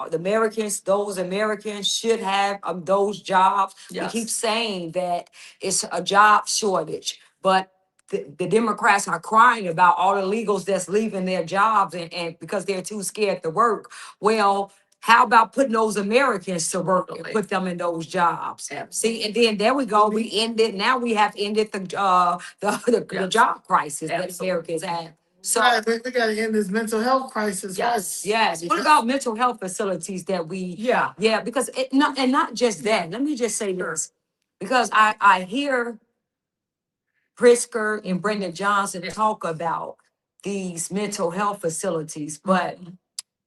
those Americans should have those jobs. Yes. We keep saying that it's a job shortage, but the Democrats are crying about all the illegals that's leaving their jobs and because they're too scared to work. Well, how about putting those Americans to work and put them in those jobs? See, and then there we go. We ended. Now we have ended the Yes. job crisis that Absolutely. Americans have. So we gotta end this mental health crisis. Yes. yes. What about mental health facilities that we? Yeah. Yeah, because not just that. Let me just say this, because I hear Pritzker and Brendan Johnson talk about these mental health facilities, but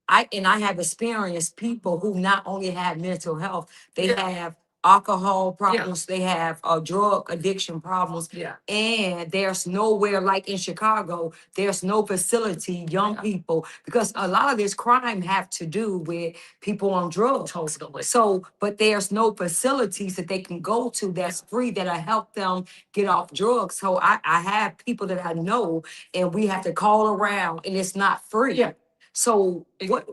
I have experienced people who not only have mental health, they have alcohol problems, they have drug addiction problems, and there's nowhere like in Chicago, there's no facility, young people, because a lot of this crime have to do with people on drugs. Totally. So, but there's no facilities that they can go to that's free that'll help them get off drugs. So I have people that I know, and we have to call around, and it's not free. Yeah. So what?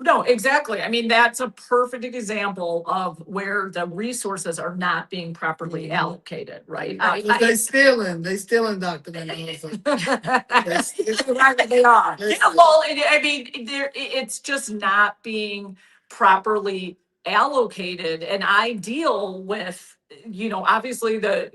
No, exactly. I mean, that's a perfect example of where the resources are not being properly allocated, right? They stealing, Dr. Mendoza. Right, they are. Yeah, well, I mean, it's just not being properly allocated. And I deal with, obviously the,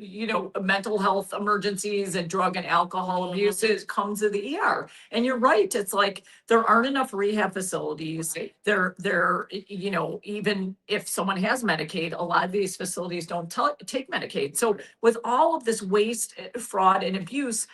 mental health emergencies and drug and alcohol abuses comes to the ER. And you're right. It's like there aren't enough rehab facilities. They're, even if someone has Medicaid, a lot of these facilities don't take Medicaid. So with all of this waste, fraud, and abuse,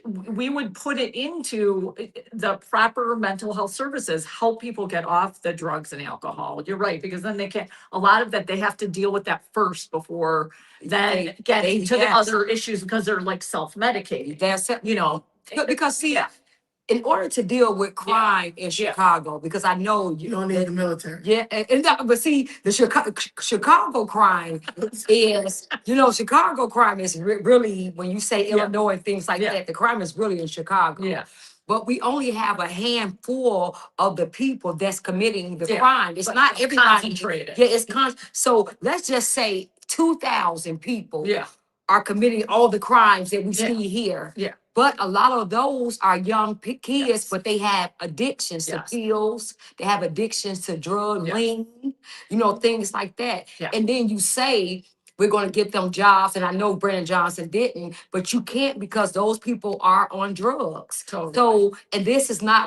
we would put it into the proper mental health services, help people get off the drugs and alcohol. You're right, because then they can't, a lot of that, they have to deal with that first before then getting to the yes. other issues because they're like self-medicating, That's it. you know. Because see, Yeah. in order to deal with crime in Chicago, because I know You don't need the military. yeah, but see, the Chicago crime is, Chicago crime is really, when you say Yeah. Illinois and things like Yeah. that, the crime is really in Chicago. Yeah. But we only have a handful of the people that's committing the Yeah. crime. It's But not it's everybody. concentrated. Yeah, it's so let's just say 2,000 people Yeah. are committing all the crimes that we Yeah. see here. Yeah. But a lot of those are young kids, Yes. but they have addictions to Yes. pills. They have addictions to drug, Yes. lean, things like that. Yeah. And then you say, we're going to get them jobs. And I know Brandon Johnson didn't, but you can't because those people are on drugs. Totally. So, and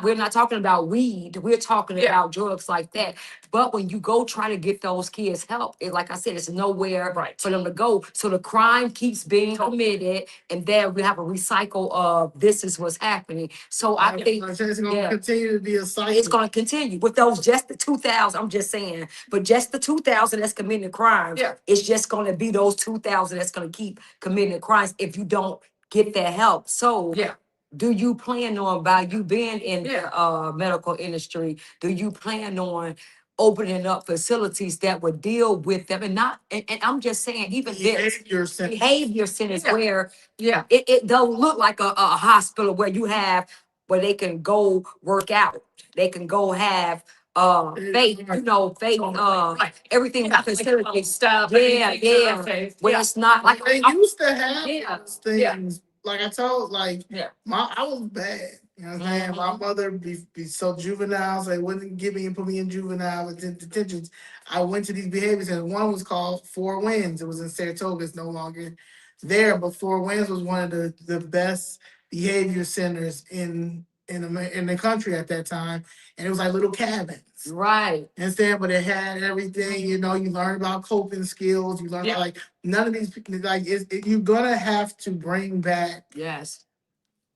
we're not talking about weed. We're talking Yeah. about drugs like that. But when you go try to get those kids help, like I said, it's nowhere Right. for them to go. So the crime keeps being committed, and then we have a recycle of this is what's happening. So I think It's going to continue to be a cycle. it's going to continue with those just the 2,000. I'm just saying, but just the 2,000 that's committing crimes. Yeah. It's just going to be those 2,000 that's going to keep committing crimes if you don't get that help. So Yeah. do you plan on, by you being in Yeah. the medical industry, do you plan on opening up facilities that would deal with them and not, and I'm just saying, even this behavior centers Yeah. where Yeah. it don't look like a hospital where they can go work out, they can go have faith, Right. everything Yeah, facility like, stuff. where it's not like They used to have Yeah. those things. Like I told, Yeah. I was bad. You know what I'm saying? My mother be so juvenile, so they wouldn't get me and put me in juvenile detentions. I went to these behavior centers. One was called Four Winds. It was in Saratoga. It's no longer there, but Four Winds was one of the best behavior centers in the country at that time, and it was like little cabins. right. Understand? But it had everything, you learn about coping skills, you learn Yeah. about, like, none of these people, like, you're gonna have to bring back Yes.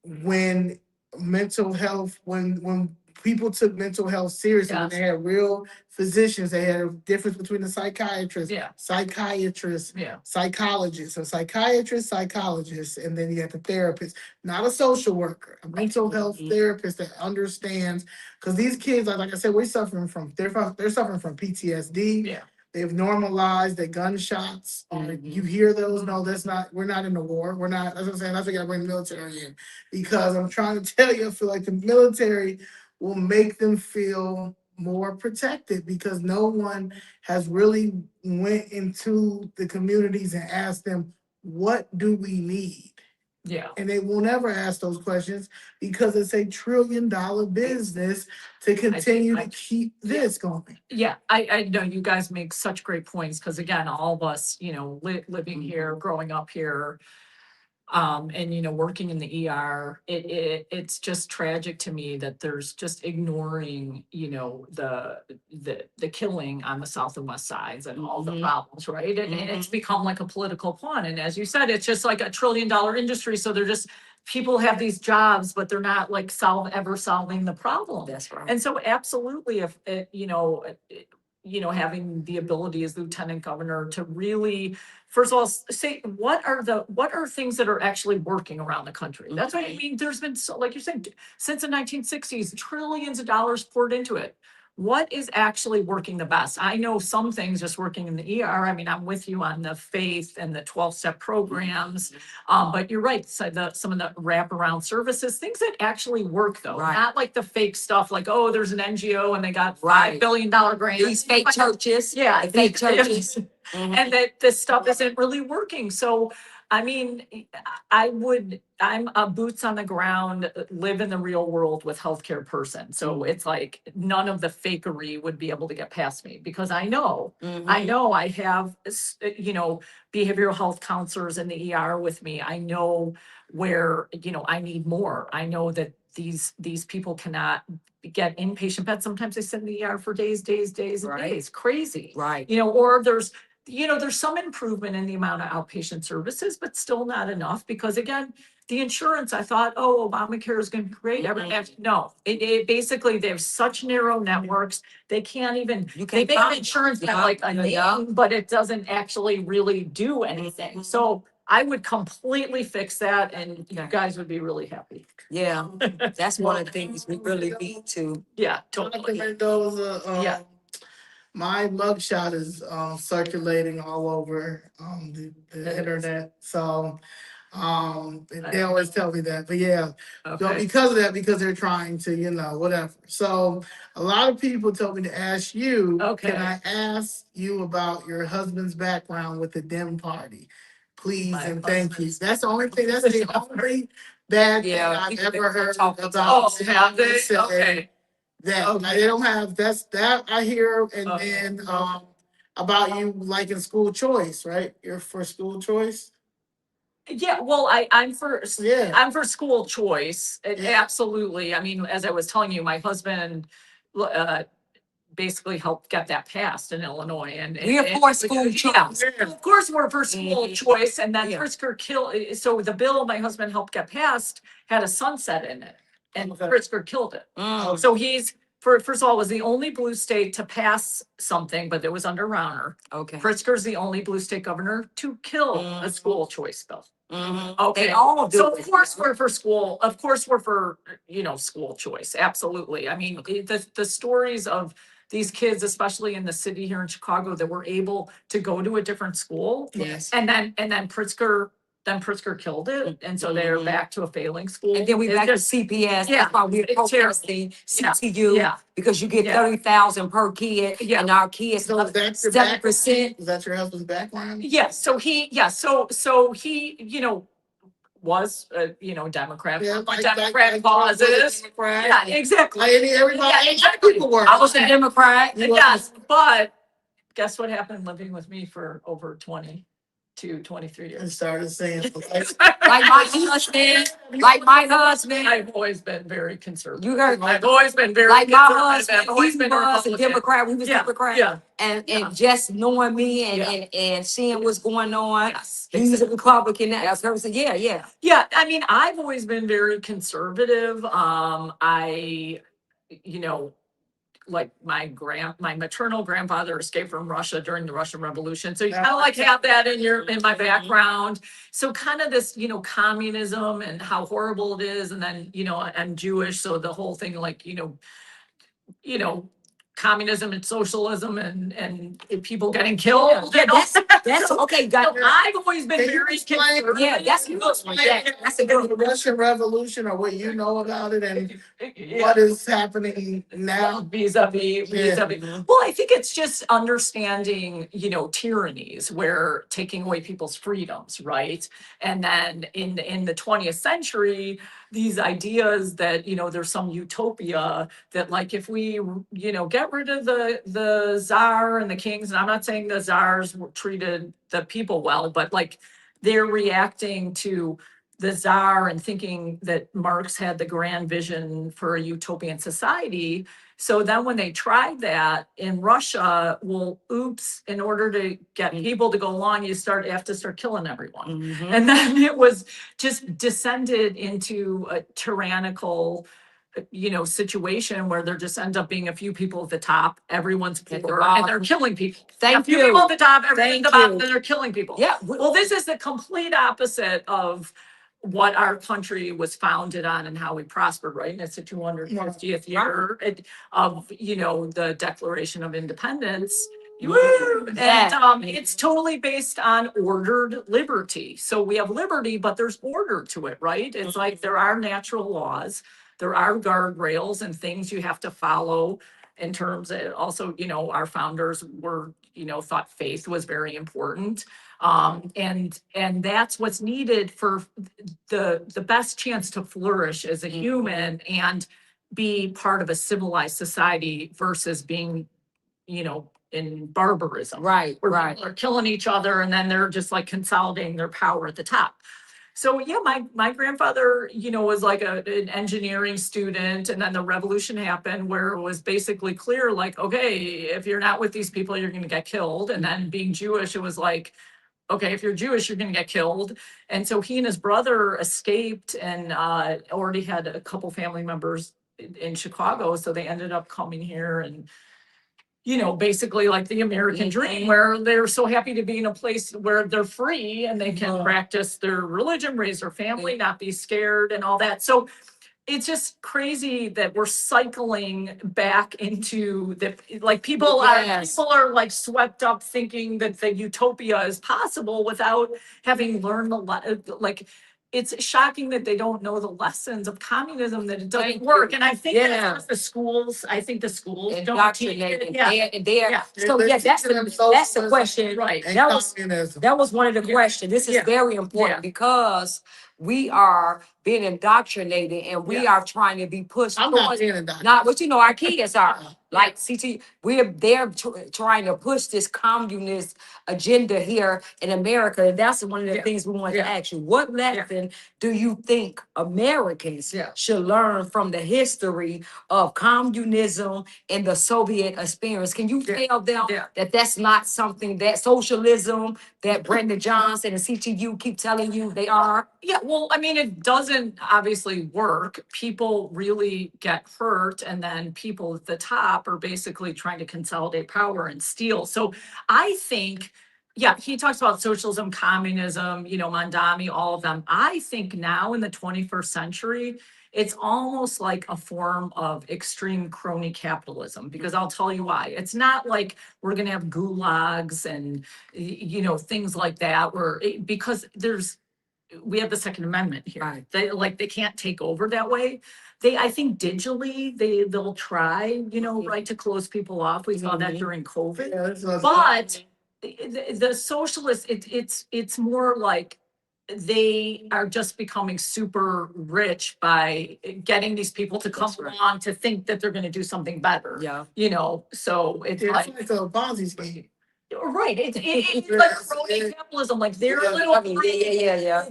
when mental health, when people took mental health seriously, when they had real physicians, they had a difference between the psychiatrist, Yeah. Yeah. psychologist, a psychologist, and then you have the therapist, not a social worker, a mental health therapist that understands, because these kids, like I said, they're suffering from PTSD. Yeah. They've normalized the gunshots. You hear those? No, that's not. We're not in the war. We're not. That's what I'm saying. That's why you gotta bring the military in, because I'm trying to tell you, I feel like the military will make them feel more protected, because no one has really went into the communities and asked them, what do we need? Yeah. And they will never ask those questions because it's $1 trillion business to continue to keep this going. Yeah, I know you guys make such great points, because again, all of us, living here, growing up here, and working in the ER, it's just tragic to me that there's just ignoring, the killing on the south and west sides and all the problems, right? And it's become like a political pawn. And as you said, it's just like $1 trillion industry. So they're just, people have these jobs, but they're not like ever solving the problem. That's right. And so absolutely, if having the ability as lieutenant governor to really, first of all, say what are things that are actually working around the country. That's what I mean. There's been, so, like you're saying, since the 1960s, trillions of dollars poured into it. What is actually working the best? I know some things just working in the ER. I mean, I'm with you on the faith and the 12-step programs, but you're right. So some of the wraparound services, things that actually work, though, Right. not like the fake stuff. Like, oh, there's an NGO and they got $5 billion grant. These fake churches. Yeah, the fake churches. and that this stuff isn't really working. So, I mean, I'm a boots on the ground, live in the real world with healthcare person. So it's like none of the fakery would be able to get past me, because I know I have, behavioral health counselors in the ER with me. I know where, I need more. I know that these people cannot get inpatient beds. Sometimes they sit in the ER for days and Right. days. Crazy. Right. Or there's some improvement in the amount of outpatient services, but still not enough, because again, the insurance, I thought, oh, Obamacare is gonna be great. No, it basically, there's such narrow networks. They can't even, You they can't make find insurance them. have like a Yeah. name, but it doesn't actually really do anything. So I would completely fix that and you Okay. guys would be really happy. Yeah, that's one of the things we really need to. Yeah, Dr. totally. Mendoza, Yeah. my mugshot is circulating all over the It is. internet. So and they always tell me that. But yeah, so Okay. because of that, because they're trying to, whatever. So a lot of people told me to ask you, Okay. can I ask you about your husband's background with the Dem Party? Please My and thank you. husband's- That's the only thing, that's the only bad thing Yeah, I've people ever that heard talk about. Oh, have they? say Okay. That Okay. they don't have, that I hear, and Okay. then about you liking school choice, right? You're for school choice? Yeah, well, Yeah. I'm for school choice. Yeah. Absolutely. I mean, as I was telling you, my husband uh basically helped get that passed in Illinois and. We are for school Yeah, choice. of course, we're for school Mhm. choice and then Yeah. Pritzker so the bill my husband helped get passed had a sunset in it. And Okay. Pritzker killed it. Mm, So he's, first of all, was the only blue state to pass something, but it was under Rauner. okay. Pritzker's the only blue state governor to kill a school choice bill. Mhm. Okay. They all do. So of it. course we're for school, of course we're for, school choice, absolutely. I mean, the stories of these kids, especially in the city here in Chicago, that were able to go to a different school. Yes. And then Pritzker killed it, and so they're Mhm. back to a failing school. And then we It's back to just- CPS. Yeah, That's why we're it's terrible. protesting Yeah, CTU yeah. because you get Yeah. 30,000 per kid, Yeah. and our kids So is that your 7%. background? Is that your husband's background? Yes, so he, he, was, Democrat, Yeah, for like Democrat Trump was a causes. Democrat. Yeah, exactly. Like everybody, Yeah, exactly. people were. I was a Democrat. Yes, but guess what happened living with me for over 23 And years? started saying, Like my husband, like my husband. I've always been very conservative. You heard, I've always been very like my conservative. husband, I've always he been a was a Republican. Democrat, we was Yeah, Democrat. yeah. And Yeah. just knowing me and, Yeah. and seeing what's going on, Yes, he's a exactly. Republican. That's her saying, yeah. Yeah, I mean, I've always been very conservative. Like my maternal grandfather escaped from Russia during the Russian Revolution. So you kind of like have that in my background. So kind of this, communism and how horrible it is. And then, I'm Jewish. So the whole thing, like, communism and socialism and people getting killed. Yeah, that's okay, So got I've always been Can you very explain- conservative. yeah, that's a good the one. Russian Revolution or what you know about it and Yeah. what is happening now? Vis-a-vis. Mhm. Well, I think it's just understanding, tyrannies where taking away people's freedoms, right? And then in the 20th century, these ideas that, there's some utopia that like if we, get rid of the czar and the kings, and I'm not saying the czars treated the people well, but like they're reacting to the czar and thinking that Marx had the grand vision for a utopian society. So then when they tried that in Russia, well, oops, in order to get people to go along, you have to start killing everyone. Mhm. And then it was just descended into a tyrannical, situation where there just ends up being a few people at the top, everyone's At the poor, and they're bottom. killing people. Thank A few you. people at the top, everyone at the Thank bottom, you. and they're killing people. Yeah. Well, this is the complete opposite of what our country was founded on and how we prospered, right? And it's the 250th year of, the Declaration of Independence. Woo! And it's totally based on ordered liberty. So we have liberty, but there's order to it, right? It's like there are natural laws, there are guardrails and things you have to follow in terms of also, our founders were, thought faith was very important. And that's what's needed for the best chance to flourish as a human and be part of a civilized society versus being, in barbarism. Right, Where right. people are killing each other and then they're just like consolidating their power at the top. So yeah, my grandfather, was like an engineering student, and then the revolution happened where it was basically clear, like, okay, if you're not with these people, you're going to get killed. And then being Jewish, it was like, okay, if you're Jewish, you're going to get killed. And so he and his brother escaped and already had a couple family members in Chicago. So they ended up coming here and, basically like the American dream, where they're so happy to be in a place where they're free and they can practice their religion, raise their family, not be scared and all that. So it's just crazy that we're cycling back into the, like people are like swept up thinking that the utopia is possible without having learned like it's shocking that they don't know the lessons of communism, that it doesn't work. And I think that's the schools, I think the schools don't teach it. So that's the question. Right. And That was communism. that was one of the questions. This is very important because we are being indoctrinated and we are trying to be pushed. I'm not being indoctrinated. Not what our kids are. Like they're trying to push this communist agenda here in America. And that's one of the things we want to ask you. What lesson do you think Americans should learn from the history of communism and the Soviet experience? Can you tell them that that's not something that socialism that Brenda Johnson and CTU keep telling you they are? Yeah, well, I mean, it doesn't obviously work. People really get hurt, and then people at the top are basically trying to consolidate power and steal. So I think, he talks about socialism, communism, Mondami, all of them. I think now in the 21st century, it's almost like a form of extreme crony capitalism, because I'll tell you why. It's not like we're going to have gulags and, things like that, because we have the Second Amendment here. Right. They can't take over that way. I think digitally they'll try, right, to close people off. We saw that during COVID. Yeah, that's what But the socialists, it's more like they are just becoming super rich by getting these people to come along to think that they're going to do something better. So it's it's like, like a Ponzi scheme. right, it's like crony capitalism, like their little group,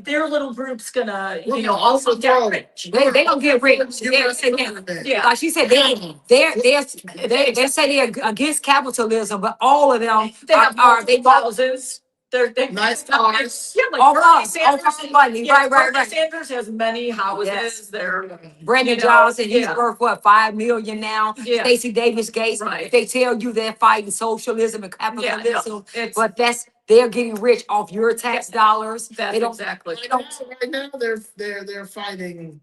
their little group's gonna, also get rich. They don't get rich. They're saying, like she said, they say they're against capitalism, but all of them They have they houses. They Nice cars. Yeah, like all Bernie us, Sanders. money. Yeah, Right. Bernie Sanders has many houses. Yes. They're Brandon Johnson, he's worth what, 5 million now. Yeah. Stacey Davis Gates, Right. they tell you they're fighting socialism and Yeah, no, capitalism, it's- but they're getting rich off your tax dollars. That's They don't. exactly. Right now they're fighting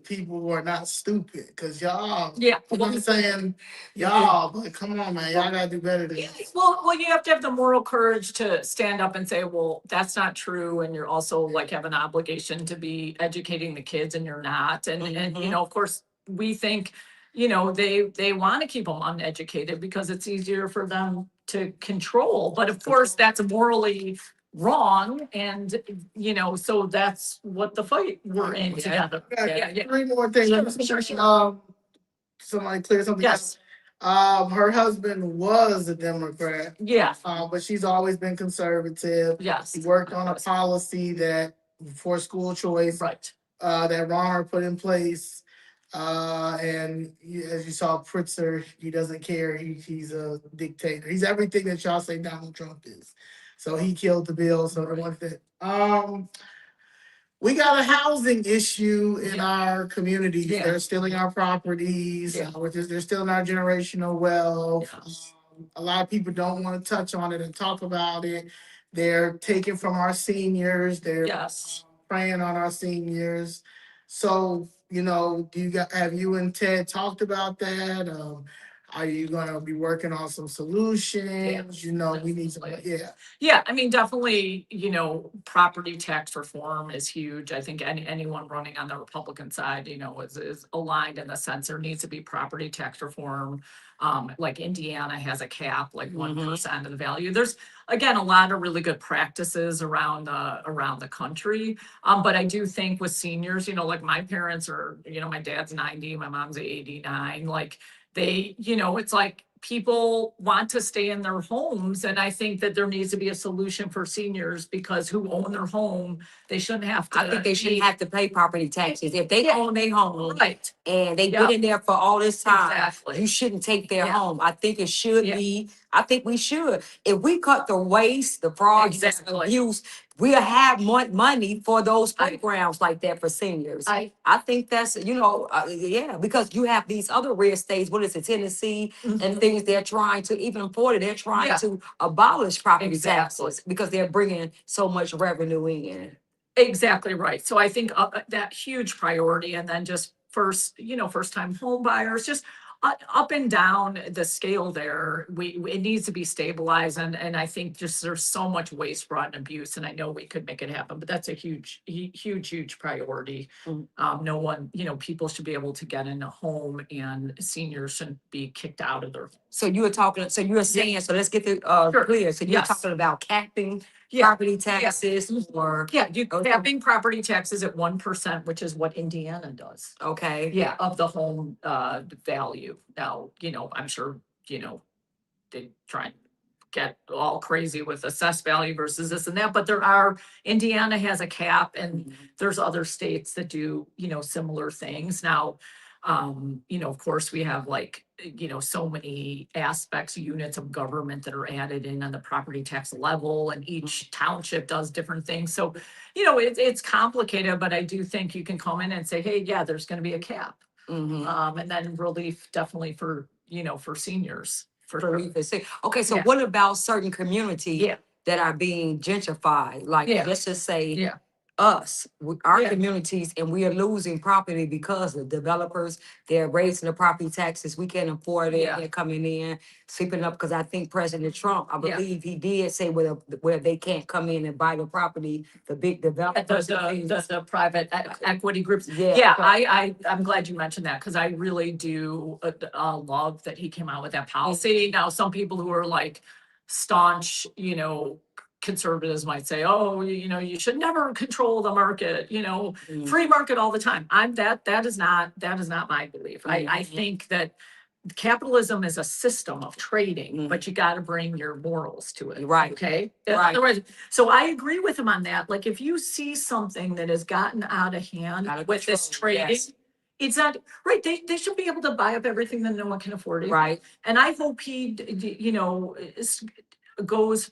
people who are not stupid, because y'all, I'm not saying y'all, but come on, man, y'all gotta do better than this. Well, you have to have the moral courage to stand up and say, well, that's not true, and you're also like have an obligation to be educating the kids, and you're not. And of course, we think, they want to keep them uneducated because it's easier for them to control. But of course, that's morally wrong, and so that's what the fight we're in together. Three more things. Sure. Somebody clear something Yes. up. Her husband was a Democrat, Yeah. but she's always been conservative. Yes. He worked on a policy for school choice, Right. that Romer put in place. And as you saw, Pritzker, he doesn't care. He's a dictator. He's everything that y'all say Donald Trump is. So he killed the bill. So I want that. We got a housing issue in our communities. Yeah. They're stealing our properties. Yeah. They're stealing our generational wealth. Yes. A lot of people don't want to touch on it and talk about it. They're taking from our seniors. They're Yes. preying on our seniors. So, have you and Ted talked about that? Are you gonna be working on some solutions? We need some, Yeah, I mean, definitely, property tax reform is huge. I think anyone running on the Republican side, is aligned in the sense there needs to be property tax reform. Like Indiana has a cap, like 1% of the value. There's, again, a lot of really good practices around the country. But I do think with seniors, like my parents are, my dad's 90, my mom's 89, like it's like people want to stay in their homes. And I think that there needs to be a solution for seniors, because who own their home, they shouldn't have to. I think they shouldn't have to pay property taxes. If they own their home, Right. and they've been in there for all this time, Exactly. you shouldn't take their Yeah. home. I think it should Yeah. be I think we should. If we cut the waste, the fraud, and Exactly. abuse, we'll have more money for those I- programs like that for seniors. I, I think that's, yeah, because you have these other red states, what is it, Tennessee, and things they're trying to, even Florida, they're trying Yeah. to abolish property Exactly. taxes because they're bringing so much revenue in. Exactly right. So I think that huge priority, and then just first time home buyers, just up and down the scale there, it needs to be stabilized. And I think just there's so much waste, fraud, and abuse, and I know we could make it happen, but that's a huge priority. No one, people should be able to get in a home, and seniors shouldn't be kicked out of their. So you were saying, so let's get the Sure. clear. So you're Yes. talking about capping Yeah. property taxes or Yeah, you Okay. capping property taxes at 1%, which is what Indiana does. okay. Yeah, of the home value. Now, I'm sure, they try and get all crazy with assessed value versus this and that, but Indiana has a cap, and there's other states that do, similar things. Now, of course, we have so many aspects, units of government that are added in on the property tax level, and each township does different things. So, it's complicated, but I do think you can come in and say, hey, yeah, there's going to be a cap. And then relief definitely for seniors. For sure. relief is sick. Okay, so Yeah. what about certain communities Yeah, that are being gentrified? Like, Yeah. let's just say yeah, our Yeah. communities, and we are losing property because the developers, they're raising the property taxes. We can't afford it. Yeah. They're coming in, sweeping up, because I think President Trump, I Yeah. believe he did say where they can't come in and buy the property, the big developers. the private equity groups. Yeah. Yeah, I'm glad you mentioned that, because I really do love that he came out with that policy. Now, some people who are staunch, conservatives might say, oh, you should never control the market, free market all the time. That is not my belief. I think that capitalism is a system of trading, but you got to bring your morals to it. Right. Okay. Right. Otherwise, so I agree with him on that. Like, if you see something that has gotten out of hand Out of with this control, trading, yes. it's not right. They should be able to buy up everything that no one can afford. Right. And I hope he, goes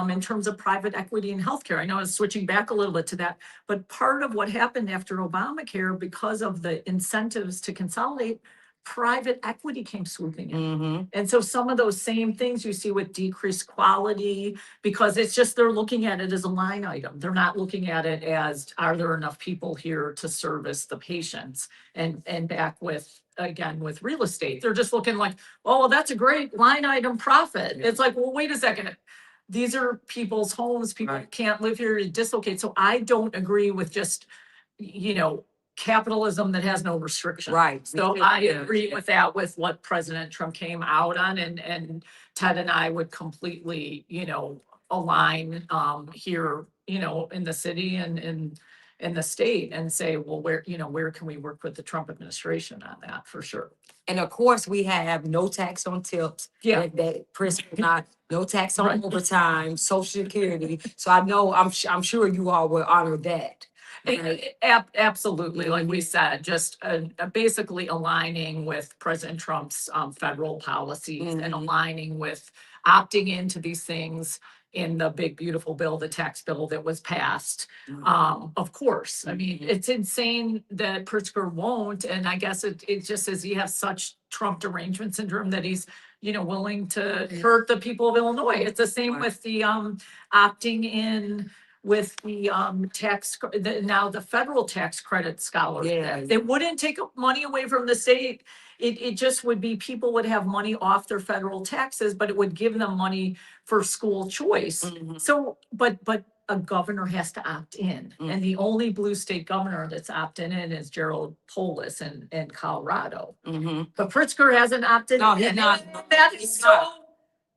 in terms of private equity in healthcare. I know I was switching back a little bit to that, but part of what happened after Obamacare, because of the incentives to consolidate, private equity came swooping in. And so some of those same things you see with decreased quality, because it's just they're looking at it as a line item. They're not looking at it as, are there enough people here to service the patients? And back with, again, with real estate, they're just looking like, oh, well, that's a great line item profit. It's like, well, wait a second. These are people's homes. People can't live here to dislocate. So I don't agree with just, capitalism that has no restriction. Right. So I agree with that, with what President Trump came out on, and Ted and I would completely, align here, in the city and in the state, and say, well, where can we work with the Trump administration on that, for sure. And of course, we have no tax on tips. Yeah. That Chris not, no tax on Right. overtime, Social Security. So I know, I'm sure you all will honor that. Right. Absolutely. Like we said, just basically aligning with President Trump's federal policies, and aligning with opting into these things in the big, beautiful bill, the tax bill that was passed. Of course, I mean, it's insane that Pritzker won't. And I guess it just says he has such Trump derangement syndrome that he's, willing to hurt the people of Illinois. It's the same with the opting in with the now the federal tax credit scholarship. Yeah. They wouldn't take money away from the state. It just would be, people would have money off their federal taxes, but it would give them money for school choice. So, but a governor has to opt in. And the only blue state governor that's opted in is Gerald Polis in Colorado. But Pritzker hasn't opted in. No, he's not. That is so.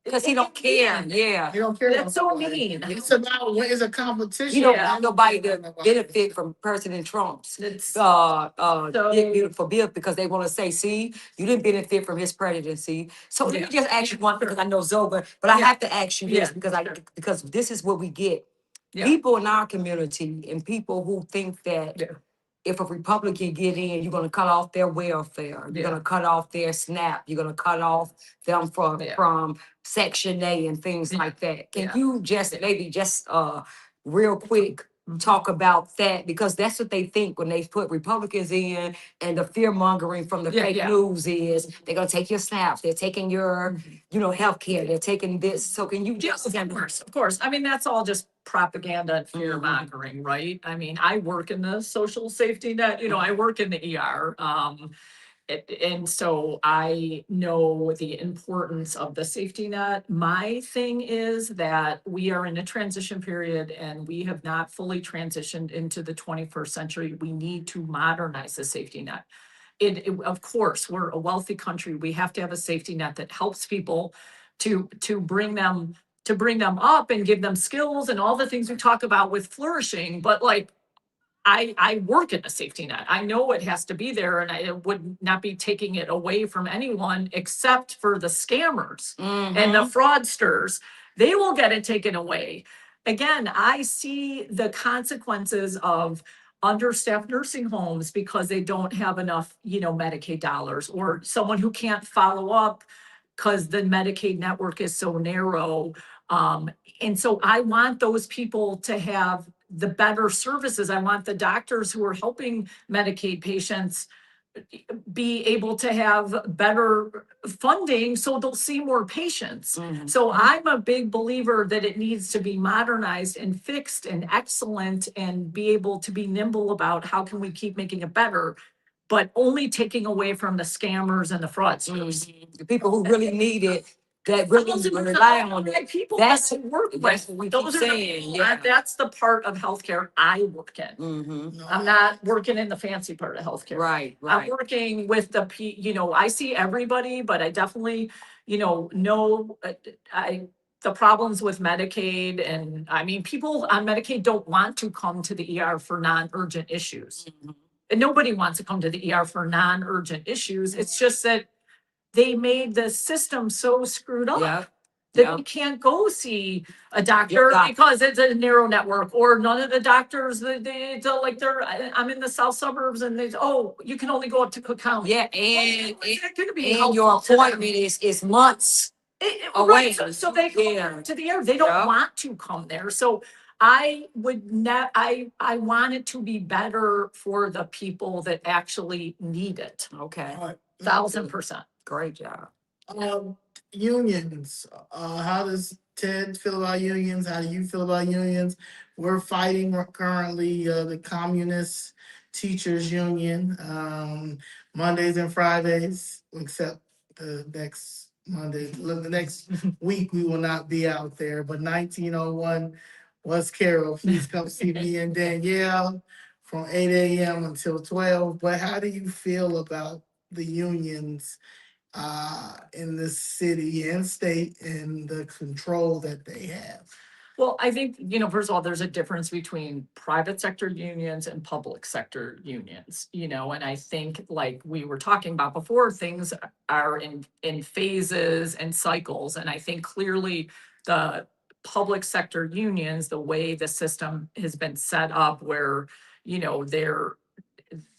Because he don't care. Yeah. You don't care. That's so mean. It's about when it's a competition. He don't Yeah. want nobody to benefit from President Trump's It's big, beautiful bill, because they want to say, see, you didn't benefit from his presidency. So let me just ask you one, because I know Zoba, but I have to ask you this, because this is what we get. Yeah. People in our community, and people who think that if a Republican get in, you're gonna cut off their welfare, you're Yeah. gonna cut off their SNAP, you're gonna cut off them from Yeah. Section A and things Yeah. like that. Can Yeah. you just maybe just real quick talk about that, because that's what they think when they put Republicans in, and the fear mongering from the Yeah, fake yeah. news is they're gonna take your SNAPs, they're taking your, healthcare, they're taking this. So can you Yes, just of course. I mean, that's all just propaganda and fear Mhm. mongering, right? I mean, I work in the social safety net, I work in the ER. And so I know the importance of the safety net. My thing is that we are in a transition period and we have not fully transitioned into the 21st century. We need to modernize the safety net. Of course, we're a wealthy country. We have to have a safety net that helps people to bring them up and give them skills and all the things we talk about with flourishing. But like, I work in a safety net. I know it has to be there, and I would not be taking it away from anyone except for the scammers and the fraudsters. They will get it taken away. Again, I see the consequences of understaffed nursing homes because they don't have enough, Medicaid dollars, or someone who can't follow up because the Medicaid network is so narrow. And so I want those people to have the better services. I want the doctors who are helping Medicaid patients be able to have better funding so they'll see more patients. Mhm. So I'm a big believer that it needs to be modernized and fixed and excellent, and be able to be nimble about how can we keep making it better, but only taking away from the scammers and the fraudsters. The people who really need it, that really rely on Right, it. people That's that I work that's with, what we keep those are the saying. people, Yeah. that's the part of healthcare I work in. Mm-hmm. I'm not working in the fancy part of healthcare. Right. I'm Right. working with I see everybody, but I definitely, know the problems with Medicaid. And I mean, people on Medicaid don't want to come to the ER for non-urgent issues. Mhm. And nobody wants to come to the ER for non-urgent issues. It's just that they made the system so screwed up Yep. that Yep. you can't go see a doctor doc- because it's a narrow network, or none of the doctors, I'm in the south suburbs and you can only go up to Cook County. Yeah, It's not gonna be and your helpful to them. appointment is months away. Right, so they come Yeah. to the air, they don't Yep. want to come there. So I would not, I want it to be better for the people that actually need it. Okay. All right. 1,000%. Great job. Unions. How does Ted feel about unions? How do you feel about unions? We're fighting currently the Communist Teachers Union, Mondays and Fridays, except the next Monday. The next week we will not be out there. But 1901 was Carol. Please come see me and Danielle from 8 a.m. until 12. But how do you feel about the unions in the city and state, and the control that they have? Well, I think, first of all, there's a difference between private sector unions and public sector unions, and I think, like we were talking about before, things are in phases and cycles. And I think clearly the public sector unions, the way the system has been set up, where,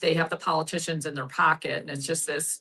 they have the politicians in their pocket, and it's just this,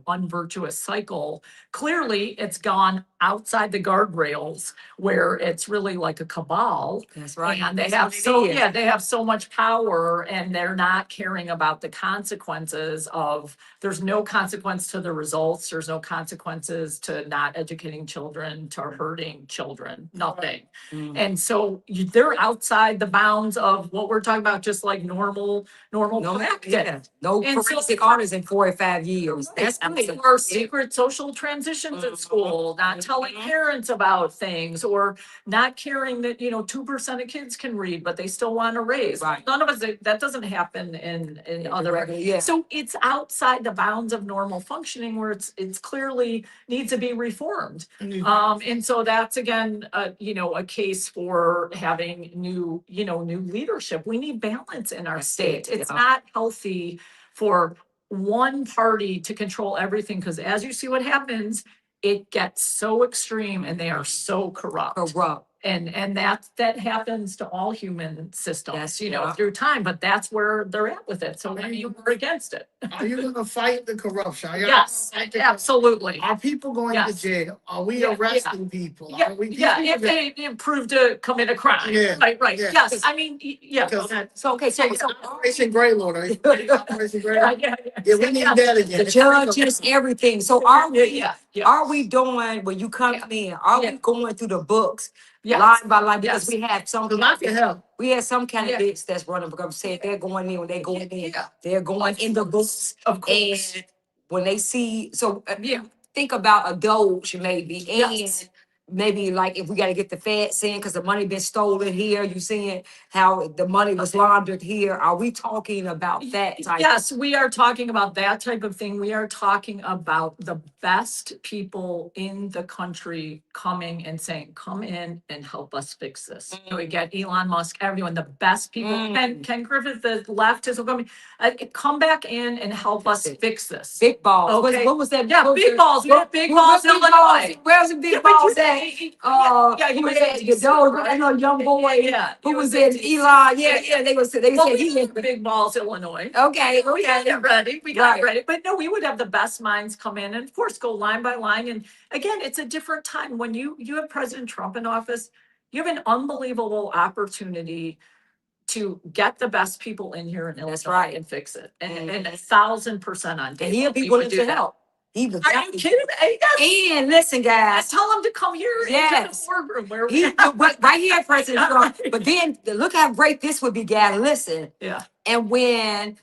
unvirtuous cycle. Clearly, it's gone outside the guardrails where it's really like a cabal. That's right. And they That's have what it is. they have so much power, and they're not caring about the consequences of, there's no consequence to the results. There's no consequences to not educating children, to hurting children, nothing. Mm. And so they're outside the bounds of what we're talking about, just like normal practice. Yeah. No And so- forensic honors in 4 or 5 years. That's Right. Or secret social transitions at school, not telling parents about things, or not caring that, 2% of kids can read, but they still want to raise. Right. None of us, that doesn't happen in other. regular, yeah. So it's outside the bounds of normal functioning, where it's clearly needs to be reformed. And so that's again, a case for having new leadership. We need balance in our That's state. it, It's yeah. not healthy for one party to control everything, because as you see what happens, it gets so extreme and they are so corrupt. Corrupt. And that happens to all human systems, That's you know, through time, but that's where they're at with it. So I mean, we're against it. Are you gonna fight the corruption? Are y'all Yes, gonna fight the corruption? absolutely. Are people going to Yes. jail? Are we Yeah, yeah. arresting people? Yeah, Are we yeah, people if they prove to commit a crime. Yeah, Right, yeah. yes, I mean, yeah. Because- So, okay, so Operation Grey Lord, are you Operation Grey Yeah, Lord? yeah, Yeah, we need that again. the judges, everything. So are Yeah, we, yeah. are we doing, when you come in, are Yeah. we going through the books Yes. line by line? Because Yes. we have some, Because I can help. we had some candidates that's running because said they're going in, when they go in, Yeah. they're going in the books. Of course. And when they see, so Yeah. think about a Doge maybe, Yes. and maybe like if we gotta get the feds in, because the money been stolen here, you seeing how the money was laundered here, are we talking about that type? Yes, we are talking about that type of thing. We are talking about the best people in the country coming and saying, come in and help us fix this. We get Elon Musk, everyone, the best people. Ken Griffith, the left is coming, come back in and help us fix this. Big balls. Okay. What was that? Yeah, what was big the- balls. We had big balls in Illinois. Where's the big Yeah, but balls you- at? yeah, he Who was had in the DC, Doge, right? I know, young boy. Yeah. Who he was in in DC. Elon? Yeah, they Well, said we he had big balls, Illinois. okay, We got okay. it ready. We got Right. it ready. But no, we would have the best minds come in and of course go line by line. And again, it's a different time. When you have President Trump in office, you have an unbelievable opportunity to get the best people in here in That's Illinois right. and fix it. And Mhm. and 1,000% on day And he'll one, be we willing would do to that. help. He was Are you kidding me? Yes. And listen, guys, Tell him to come here into the Yes. boardroom where he we right here, President Trump. But then look how great this would be, guys. Listen, Yeah. and when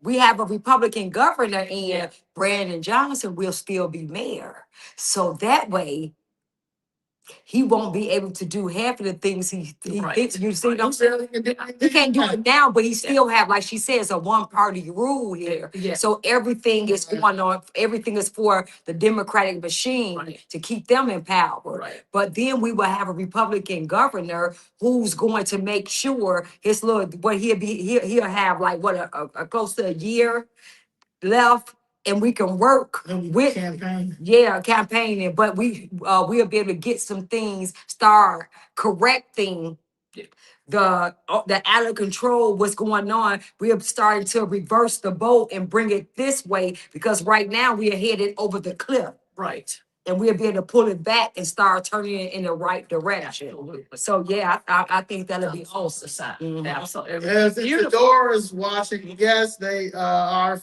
we have a Republican governor in, Yeah. Brandon Johnson will still be mayor. So that way, he won't be able to do half of the things he Right, thinks. You see what I'm I'm saying? saying He can't do it now, but he still have, like she says, a one-party rule here. Yeah. So everything is going on, everything is for the Democratic machine Right. to keep them in power. Right. But then we will have a Republican governor who's going to make sure his little, what he'll have like what a close to a year left, and we can work with campaign. campaigning, but we'll be able to get some things, start correcting Yeah. the out of control what's going on. We're starting to reverse the boat and bring it this way, because right now we are headed over the cliff, Right. and we'll be able to pull it back and start turning it in the right direction. Absolutely. So yeah, I think that'll be awesome. Awesome. Absolutely. Yes, if the Beautiful. door is watching, yes, they are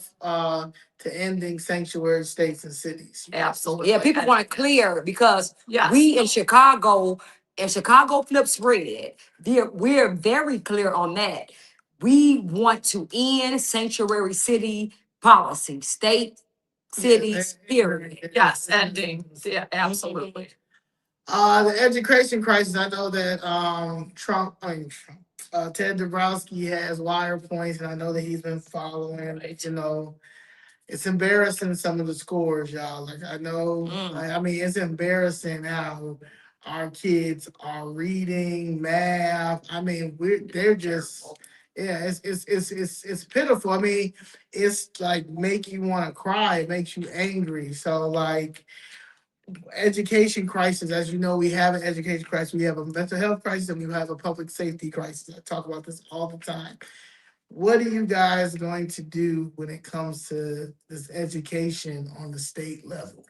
to ending sanctuary states and cities. Absolutely. Yeah, people want to clear because Yes. we in Chicago, and Chicago flips red. We're very clear on that. We want to end sanctuary city policy, state, cities, period. Yes, ending. Yeah, absolutely. The education crisis, I know that Ted Dabrowski has wire points, and I know that he's been following. Right. You know, it's embarrassing some of the scores, y'all. Like I know, I mean, it's embarrassing how our kids are reading math. I mean, they're just it's pitiful. I mean, it's like make you want to cry. It makes you angry. So like education crisis, as you know, we have an education crisis, we have a mental health crisis, and we have a public safety crisis. I talk about this all the time. What are you guys going to do when it comes to this education on the state level?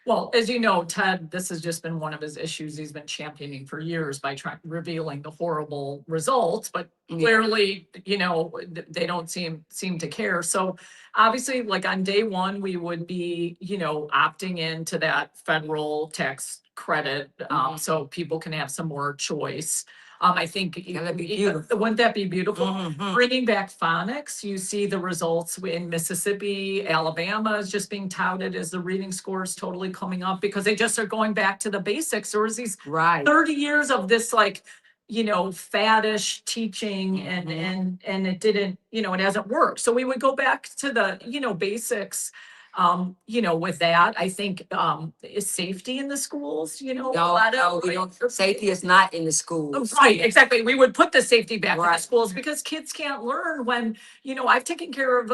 Well, as you know, Ted, this has just been one of his issues he's been championing for years by revealing the horrible results, but clearly, you know, they don't seem to care. So obviously, like on day one, we would be, you know, opting into that federal tax credit, so people can have some more choice. I think That'd be beautiful. wouldn't that be beautiful? Mhm. Bringing back phonics, you see the results in Mississippi, Alabama is just being touted as the reading scores totally coming up because they just are going back to the basics. There was these Right. 30 years of this like, you know, faddish teaching and it didn't, you know, it hasn't worked. So we would go back to the, you know, basics. You know, with that, I think, is safety in the schools, you know, a No, lot no, of. we don't, safety is not in the schools. Right, exactly. We would put the safety back in the Right. schools because kids can't learn when, you know, I've taken care of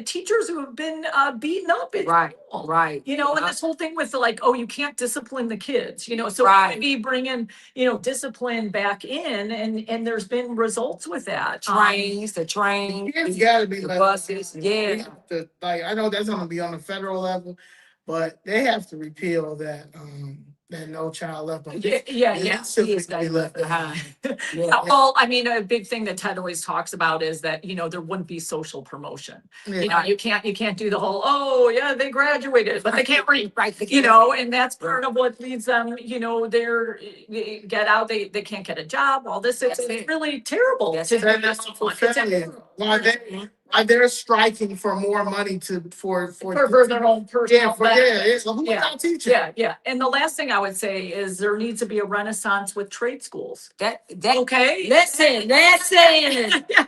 teachers who have been beaten up in Right, school. right. You know, and Yeah. this whole thing with the, like, oh, you can't discipline the kids, you know, so Right. maybe bringing, you know, discipline back in, and there's been results with that. Trains, the train, Kids gotta be the let. buses, We yeah. have to, like, I know that's gonna be on the federal level, but they have to repeal that No Child Left Behind. Yeah. Kids gotta be left behind. Yeah. Well, I mean, a big thing that Ted always talks about is that, you know, there wouldn't be social promotion. You know, you can't do the whole, oh, yeah, they graduated, but they can't read, Right. you know, and that's part of what leads them, you know, they get out, they can't get a job, all this, it's That's it. really terrible. That's to it. do That's this. what It's I'm saying. Why they're striking for more money for their own personal benefit. So who Yeah. not teaching? Yeah. And the last thing I would say is there needs to be a renaissance with trade schools. That, Okay? listen, Yeah.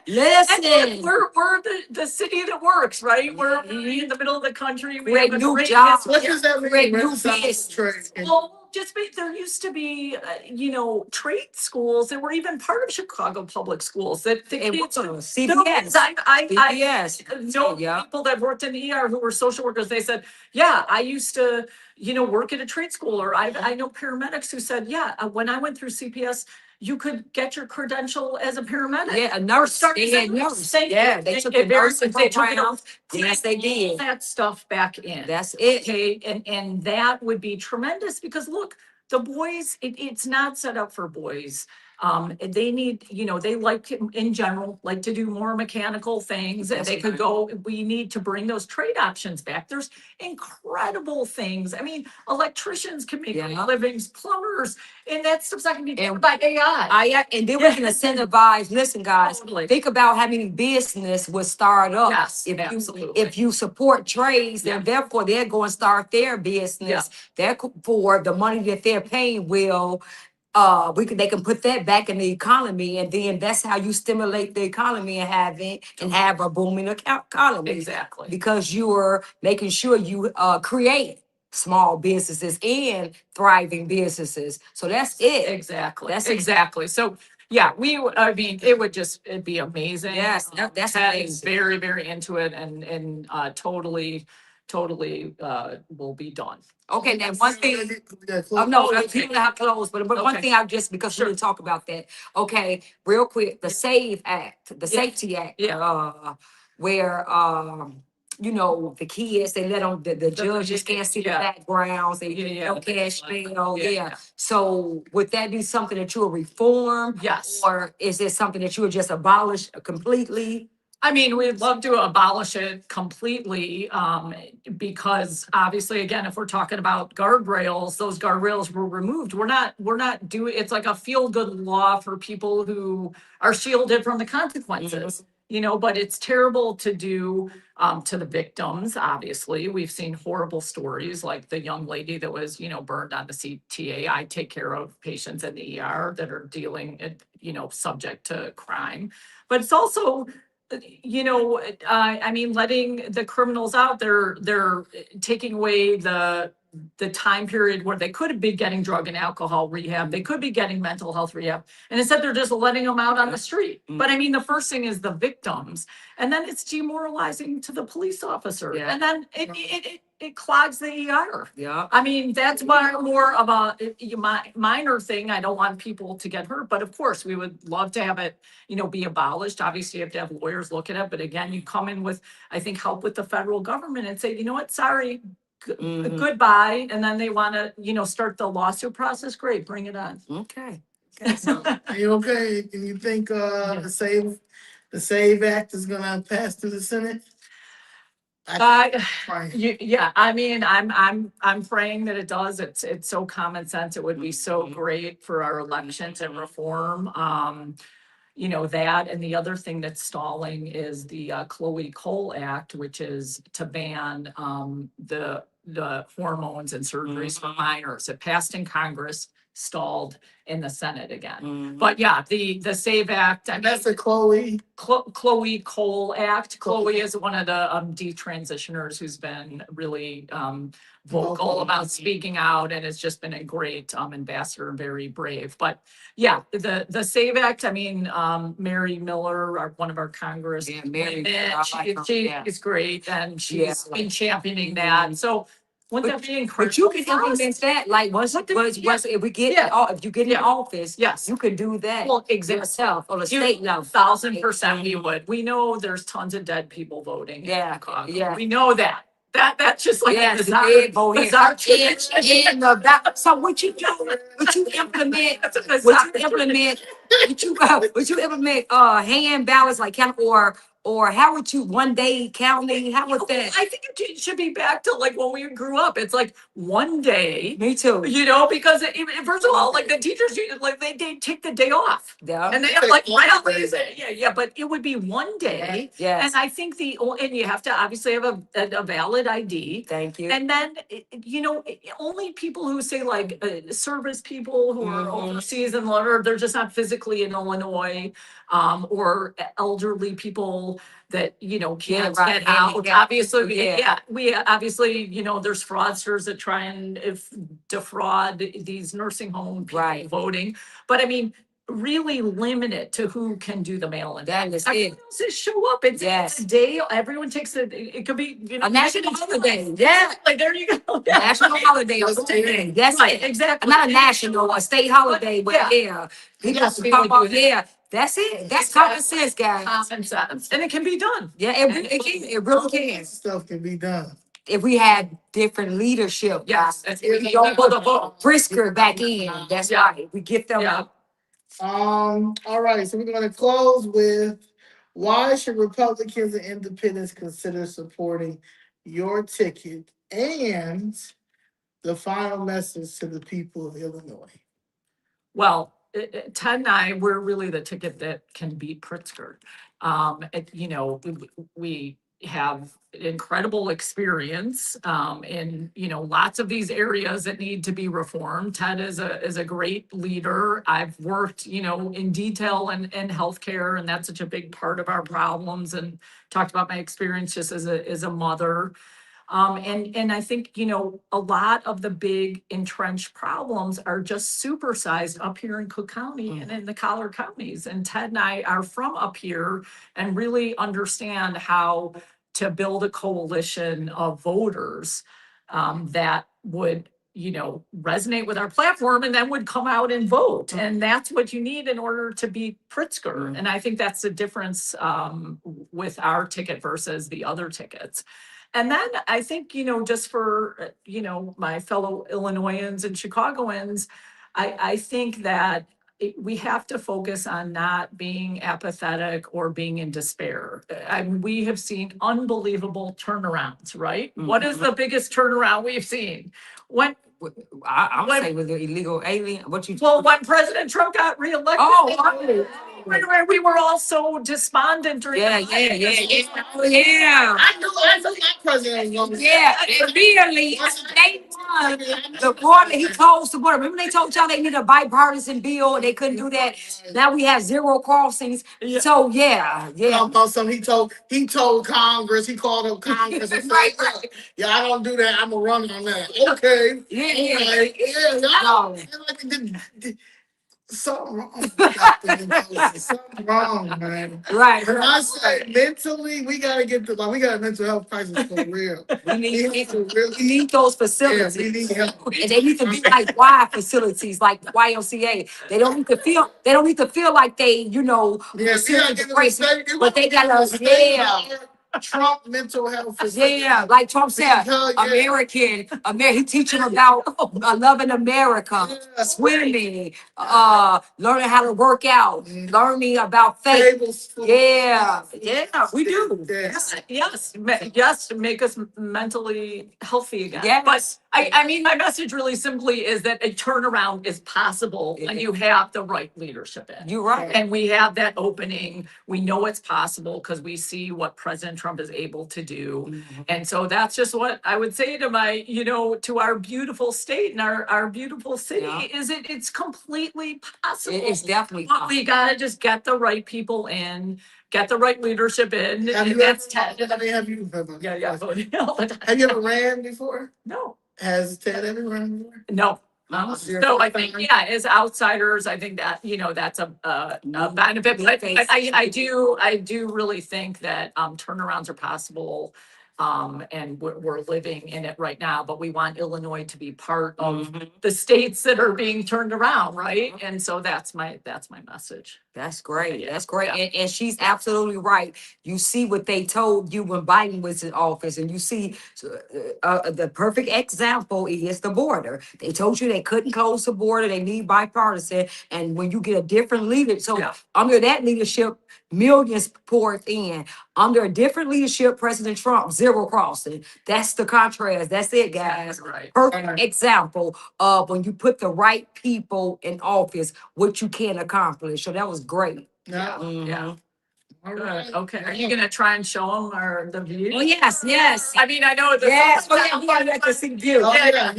listen. And we're the city that works, right? We're in the middle of the country. We Create have a new great jobs. What history. does that mean? Create new Renaissance business. trade? Well, just there used to be, you know, trade schools that were even part of Chicago public schools that the It kids. was No, CBS. I CBS. know Yeah. people that worked in the ER who were social workers. They said, yeah, I used to, you know, work at a trade school, or I know paramedics who said, yeah, when I went through CPS, you could get your credential as a paramedic. Yeah, a nurse. They had nurse. Yeah, they took the nursing program. Yes, they did. That stuff back in. That's it. Okay, and that would be tremendous because look, the boys, it's not set up for boys. They need, you know, they like in general, like to do more mechanical things, and That's they could right. go, we need to bring those trade options back. There's incredible things. I mean, electricians can make Yeah. livings, plumbers, and that stuff's not gonna be done And- by AI. And then we can incentivize, listen, guys, Totally. think about how many business would start up. Yes, absolutely. If you support trades, then Yeah. therefore they're going to start their business. Therefore, the money that they're paying will, they can put that back in the economy, and then that's how you stimulate the economy and have a booming economy. Exactly. Because you are making sure you create small businesses and thriving businesses. So that's it. Exactly. That's it. Exactly. So yeah, I mean, it'd be amazing. Yes, that's Ted is amazing. very, very into it and totally will be done. Okay, now one thing. Yeah, No, Okay. people have clothes, but one Okay. thing I just, because we Sure. didn't talk about that. Okay, real quick, the SAVE Act, the Safety Act. Yeah. Where, you know, the kids, they let them, the judges can't see the Yeah. backgrounds, they, Yeah. no cash bail, Yeah. yeah. So would that be something that you will reform? Yes. Or is it something that you would just abolish completely? I mean, we'd love to abolish it completely, because obviously, again, if we're talking about guardrails, those guardrails were removed. We're not doing, it's like a feel-good law for people who are shielded from the consequences. You know, but it's terrible to do, to the victims, obviously. We've seen horrible stories like the young lady that was, you know, burned on the CTA. I take care of patients in the ER that are dealing, you know, subject to crime. But it's also, you know, I mean, letting the criminals out, they're taking away the time period where they could have been getting drug and alcohol rehab, they could be getting mental health rehab, and instead they're just letting them out on the street. But I mean, the first thing is the victims, and then it's demoralizing to the police officer, Yeah. and then it clogs the ER. Yeah. I mean, that's more of a minor thing. I don't want people to get hurt, but of course, we would love to have it, you know, be abolished. Obviously, you have to have lawyers look at it, but again, you come in with, I think, help with the federal government and say, you know what, sorry, goodbye, and then they want to, you know, start the lawsuit process. Great, bring it on. Okay. Okay, so Are you okay? And you think the SAVE Act is gonna pass through the Senate? Right. Yeah, I mean, I'm praying that it does. It's so common sense. It would be so great for our elections and reform. You know, that, and the other thing that's stalling is the Chloe Cole Act, which is to ban the hormones and surgeries for minors. It passed in Congress. stalled in the Senate again. Mhm. But yeah, the SAVE Act, I And mean, that's a Chloe. Chloe Cole Act. Chloe is one of the detransitioners who's been really vocal about speaking out, and has just been a great ambassador, very brave. But yeah, the SAVE Act, I mean, Mary Miller, one of our Congress, Yeah, Mary, women, I like her, she yeah. is great, and Yeah. she's been championing that. So wouldn't that be incredible? But you can implement that, like, once if we get, if you get in office, Yes. you can do that Well, exactly. yourself on a state level. 1,000% we would. We know there's tons of dead people voting. Yeah, In Chicago. yeah. We know that. That's just like Yes, a bizarre, dead vote here. bizarre tradition. And the back, so what you do, what you implement, That's a bizarre what you implement, hand ballots, like count, or how would you one day counting, how would that? I think it should be back to like when we grew up. It's like one day, Me too. you know, because first of all, like the teachers, like they take the day off. Yeah. And they have like rallies. Yeah, but it would be one day. Yes. And I think and you have to obviously have a valid ID. Thank you. And then, you know, only people who say like service people who are overseas and whatever, they're just not physically in Illinois, or elderly people that, you know, can't get out. Obviously, we obviously, you know, there's fraudsters that try and defraud these nursing home people voting. But I mean, really limit it to who can do the mail-in. That is Everyone it. else is show up. It's a day. Everyone takes it could be, you know, A national holiday. Yeah. like there you go. National holiday or something. That's Right, it. exactly. Not a national, a state holiday, but yeah. People Yes, we come would up, do that. yeah. That's it. That's common sense, guys. Common sense. And it can be done. Yeah, it really can. Stuff can be done. If we had different leadership. Yes. If we don't put a Brisker back in, that's right. We get them. Yeah. All right, so we're gonna close with why should Republicans and independents consider supporting your ticket, and the final message to the people of Illinois. Well, Ted and I, we're really the ticket that can beat Pritzker. You know, we have incredible experience in, you know, lots of these areas that need to be reformed. Ted is a great leader. I've worked, you know, in detail in healthcare, and that's such a big part of our problems, and talked about my experience just as a mother. And I think, you know, a lot of the big entrenched problems are just supersized up here in Cook County and in the collar counties. And Ted and I are from up here and really understand how to build a coalition of voters that would, you know, resonate with our platform and then would come out and vote. And that's what you need in order to beat Pritzker. And I think that's the difference with our ticket versus the other tickets. And then I think, you know, just for, you know, my fellow Illinoisans and Chicagoans, I think that we have to focus on not being apathetic or being in despair. I mean, we have seen unbelievable turnarounds, right? What is the biggest turnaround we've seen? I would say with the illegal alien, when President Trump got reelected. When we were all so despondent during yeah. I knew my president was Really, they won the border. He closed the border. Remember they told y'all they need a bipartisan bill and they couldn't do that. Now we have zero crossings. So yeah. He told Congress. He called up Congress and said, "Yeah, I don't do that. I'm gonna run on that." Okay. Something wrong. Something wrong, man. Right. And I say mentally, we gotta we got a mental health crisis for real. We need those facilities. Yeah, we need help. And they need to be like Y facilities, like YMCA. They don't need to feel like they, you know, but they got Trump mental health. Like Trump said, American. He teach them about loving America, swimming, learning how to work out, learning about faith. Yeah, we do. Yes, make us mentally healthy again. Yes. But I mean, my message really simply is that a turnaround is possible when you have the right leadership in. You're right. And we have that opening. We know it's possible because we see what President Trump is able to do. Mhm. And so that's just what I would say to my, to our beautiful state and our beautiful city Yeah. it's completely possible. It's definitely But we gotta just get the right people in, get the right leadership in. Have And you that's ever, Ted. I mean, have you, Yeah, voting all the time. have you ever ran before? No. Has Ted ever run before? No. No? So I think, yeah, as outsiders, I think that, that's a benefit. But I do really think that turnarounds are possible. And we're living in it right now, but we want Illinois to be part of the states that are being turned around, right? And so that's my message. That's great. Yeah. That's great. Yeah. And she's absolutely right. You see what they told you when Biden was in office, and you see the perfect example is the border. They told you they couldn't close the border. They need bipartisan. And when you get a different leader, so Yeah. under that leadership, millions poured in. Under a different leadership, President Trump, zero crossing. That's the contrast. That's it, guys. Right. Perfect example of when you put the right people in office, what you can accomplish. So that was great. Yeah. Mhm. Yeah. All Good. right. Okay. Are you gonna try and show them the view? Oh, yes, yes. I mean, I know the. Yes. Oh, yeah, we gotta let you see the view. Oh, yeah.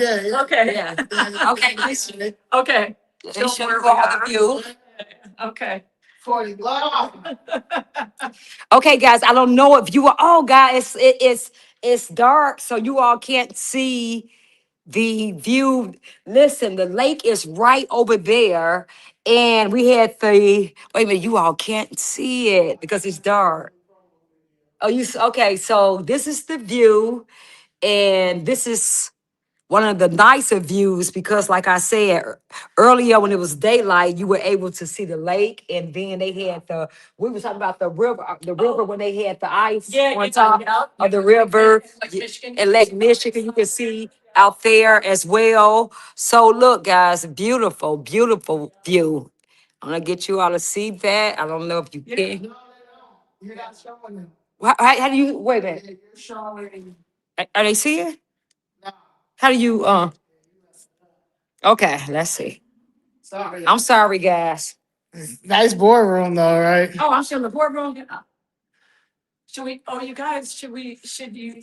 Okay. Yeah. Yeah. Okay, nice. Okay. They show where you we all are. the view. Okay. 40 block. Okay, guys, I don't know if you are, oh, guys, it's dark, so you all can't see the view. Listen, the lake is right over there, and we had wait a minute, you all can't see it because it's dark. Oh, okay, so this is the view, and this is one of the nicer views because, like I said earlier, when it was daylight, you were able to see the lake, and then they had we were talking about the river when they had the ice on top of the river. Like Michigan. In Lake Michigan, you can see out there as well. So look, guys, beautiful, beautiful view. I'm gonna get you all to see that. I don't know if you can. No, you're not showing them. How do you wait a minute? You're showing. Are they seeing? No. How do you okay, let's see. Sorry. I'm sorry, guys. Nice boardroom though, right? Oh, I'm still in the boardroom. Yeah. You guys, should you,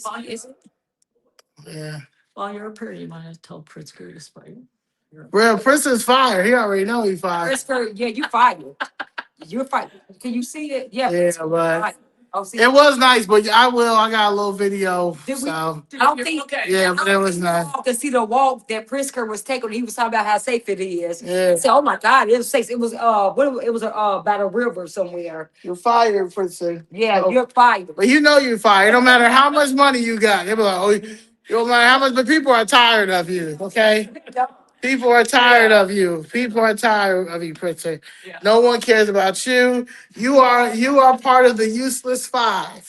Yeah. while you're up here, you want to tell Pritzker to spray? Well, Prince is fired. He already know he fired. Christopher, yeah, you fired. You're fired. Can you see it? Yeah. Yeah, Christopher, but fired. Oh, see, it was nice, but I got a little video. Did we- So I don't think. Okay. yeah, but it was nice. To see the walk that Pritzker was taking, he was talking about how safe it is. Yeah. So, oh my God, it was safe. It was it was by the river somewhere. You're fired, Prince. Yeah, So- you're fired. But you know you're fired. No matter how much money you got. They be like, oh, you don't matter how much, but people are tired of you, okay? People are tired of you. People are tired of you, Prince. Yeah. No one cares about you. You are part of the useless five.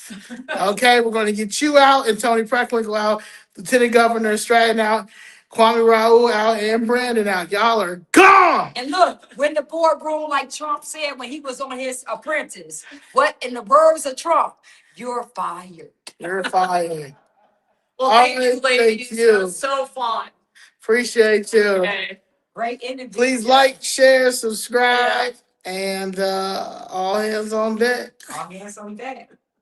Okay, we're gonna get you out and Tony Preckwinkle out, Lieutenant Governor Stratton out, Kwame Raoul out, and Brandon out. Y'all are gone. And look, when the boardroom, like Trump said when he was on his apprentice, what in the words of Trump, you're fired. You're fired. Well, All thank you, right, ladies. thank you. It was so fun. Appreciate you. Okay. Great interview. Please like, share, subscribe, and all hands on deck. All hands on deck.